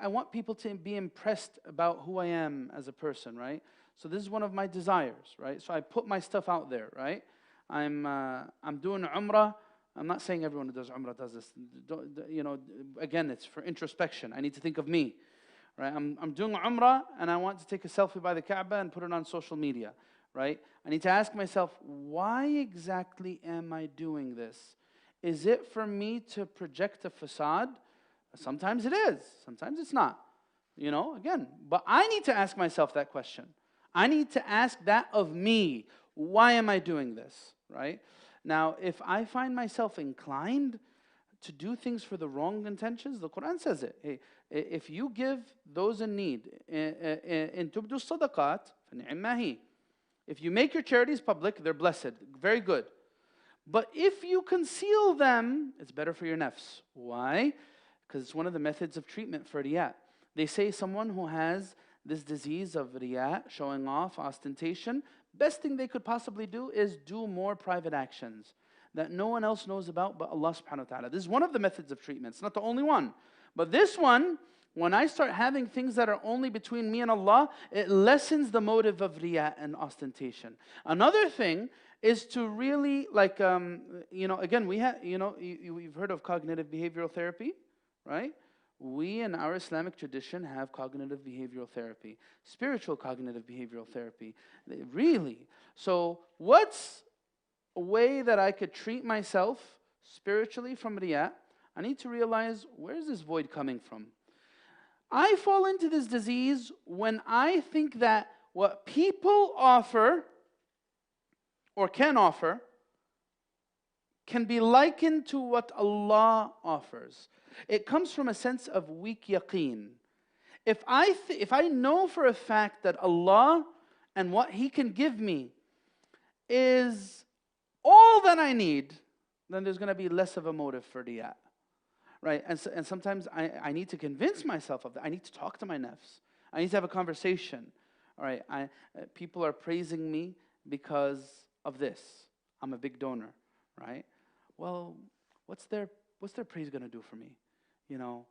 want people to be impressed about who I am as a person, right? So this is one of my desires, right? So I put my stuff out there, right? I'm doing Umrah. I'm not saying everyone who does Umrah does this. Again, it's for introspection. I need to think of me, right? I'm doing Umrah and I want to take a selfie by the Kaaba and put it on social media, right? I need to ask myself, why exactly am I doing this? Is it for me to project a facade? Sometimes it is. Sometimes it's not. Again, but I need to ask myself that question. I need to ask that of me. Why am I doing this, right? Now, if I find myself inclined to do things for the wrong intentions, the Quran says it. Hey, if you give those in need, in tubdu sadaqat, فَنِعِمَّهِ. If you make your charities public, they're blessed. Very good. But if you conceal them, it's better for your nafs. Why? Because it's one of the methods of treatment for riyat. They say someone who has this disease of riyat, showing off, ostentation, best thing they could possibly do is do more private actions that no one else knows about but Allah subhanahu wa ta'ala. This is one of the methods of treatment. It's not the only one. But this one, when I start having things that are only between me and Allah, it lessens the motive of riyat and ostentation. Another thing is to really, again, you've heard of cognitive behavioral therapy, right? We in our Islamic tradition have cognitive behavioral therapy, spiritual cognitive behavioral therapy. Really. So what's a way that I could treat myself spiritually from riyat? I need to realize, where is this void coming from? I fall into this disease when I think that what people offer or can offer can be likened to what Allah offers. It comes from a sense of weak yaqeen. If I know for a fact that Allah and what He can give me is all that I need, then there's going to be less of a motive for riyat. Right? And sometimes I need to convince myself of that. I need to talk to my nafs. I need to have a conversation. All right, people are praising me because of this. I'm a big donor, right? Well, what's their praise going to do for me? You know,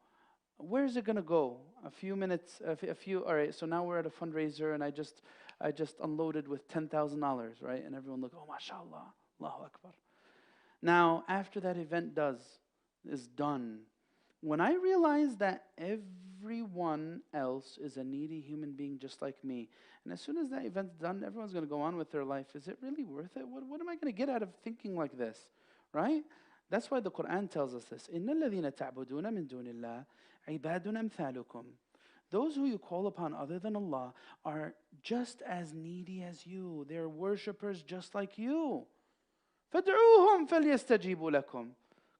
where is it going to go? A few minutes, all right, so now we're at a fundraiser and I just unloaded with $10,000, right? And everyone look, oh, mashallah, Allahu Akbar. Now, after that event is done, when I realize that everyone else is a needy human being just like me, and as soon as that event's done, everyone's going to go on with their life. Is it really worth it? What am I going to get out of thinking like this, right? That's why the Quran tells us this. إِنَّ الَّذِينَ تَعْبُدُونَ مِن دُونِ اللَّهِ عِبَادٌ أَمْثَالُكُمْ. Those who you call upon other than Allah are just as needy as you. They're worshippers just like you. فَادْعُوهُمْ فَلْيَسْتَجِيبُوا لَكُمْ.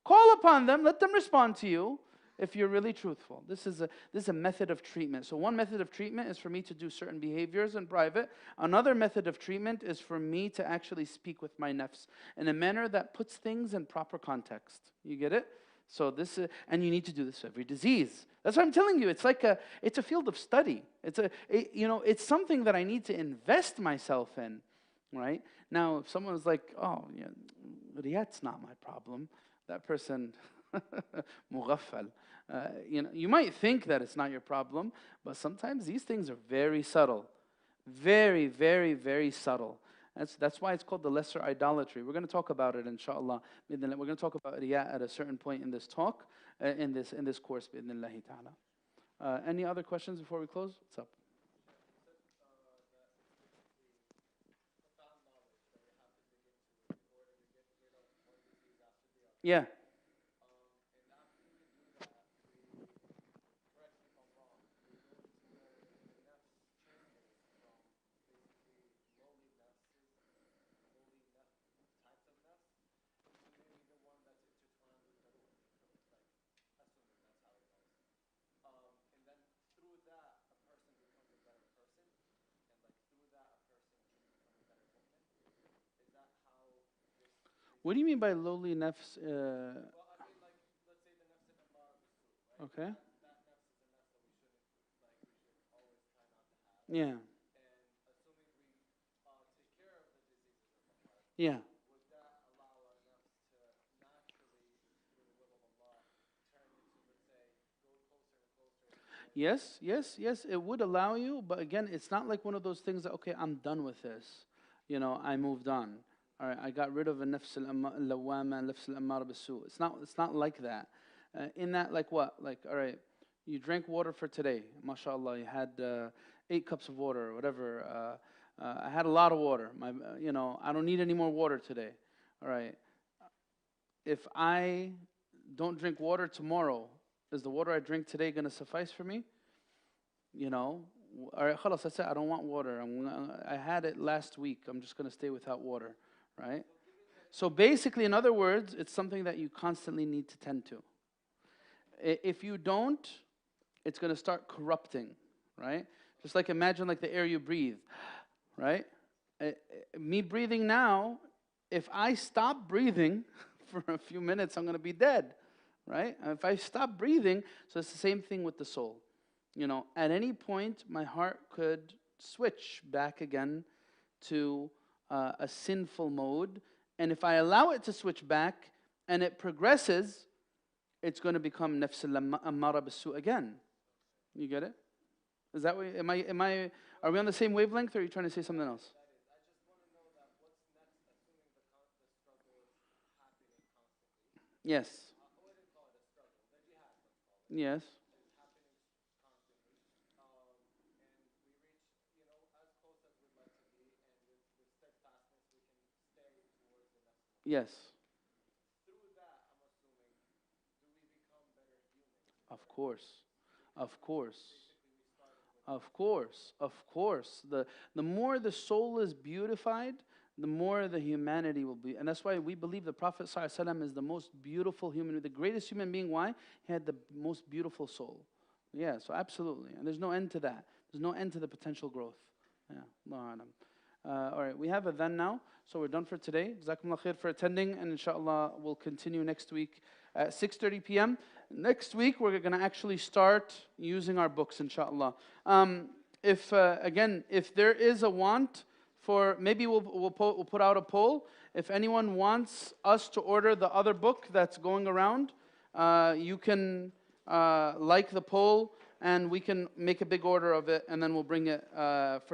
Call upon them, let them respond to you if you're really truthful. This is a method of treatment. So one method of treatment is for me to do certain behaviors in private. Another method of treatment is for me to actually speak with my nafs in a manner that puts things in proper context. You get it? So this is, and you need to do this for every disease. That's what I'm telling you. It's a field of study. It's something that I need to invest myself in. Right? Now, if someone is like, oh, yeah, riyad's not my problem, that person, mughaffal. You might think that it's not your problem, but sometimes these things are very subtle. Very, very, very subtle. That's why it's called the lesser idolatry. We're going to talk about it, inshallah. We're going to talk about riya at a certain point in this talk, in this course, bi'idhnillahi ta'ala. Any other questions before we close? What's up? Yeah. What do you mean by lowly nafs? Okay. Yeah. Yeah. Yes, it would allow you, but again, it's not like one of those things that, okay, I'm done with this. I moved on. All right, I got rid of a nafs al-lawwama, nafs al-ammara bis-su. It's not like that. In that, like what? Like, all right, you drank water for today. MashaAllah, you had 8 cups of water or whatever. I had a lot of water. I don't need any more water today. All right. If I don't drink water tomorrow, is the water I drink today going to suffice for me? All right, khalas, that's it. I don't want water. I had it last week. I'm just going to stay without water, right? So basically, in other words, it's something that you constantly need to tend to. If you don't, it's going to start corrupting, right? Just like imagine like the air you breathe, right? Me breathing now, if I stop breathing for a few minutes, I'm going to be dead, right? If I stop breathing, so it's the same thing with the soul. At any point, my heart could switch back again to a sinful mode. And if I allow it to switch back and it progresses, it's going to become nafs al-ammara bis-su again. You get it? Is that what, are we on the same wavelength or are you trying to say something else? I just want to know that what's next, assuming the struggle is happening constantly. Yes. I wouldn't call it a struggle. The jihad, let's call it. Yes. It's happening constantly. And we reach, as close as we'd like to be, and with steadfastness, we can stay towards the next one. Yes. Through that, I'm assuming, do we become better humans? Of course. Of course. Of course. The more the soul is beautified, the more the humanity will be. And that's why we believe the Prophet ﷺ is the most beautiful human, the greatest human being. Why? He had the most beautiful soul. Yeah, so absolutely. And there's no end to that. There's no end to the potential growth. Yeah, Allahu A'lam. All right, we have adhan now, so we're done for today. Jazakumullah khair for attending, and inshallah we'll continue next week at 6:30 p.m. Next week we're going to actually start using our books, inshallah. If there is a want for, maybe we'll put out a poll. If anyone wants us to order the other book that's going around, you can like the poll, and we can make a big order of it, and then we'll bring it for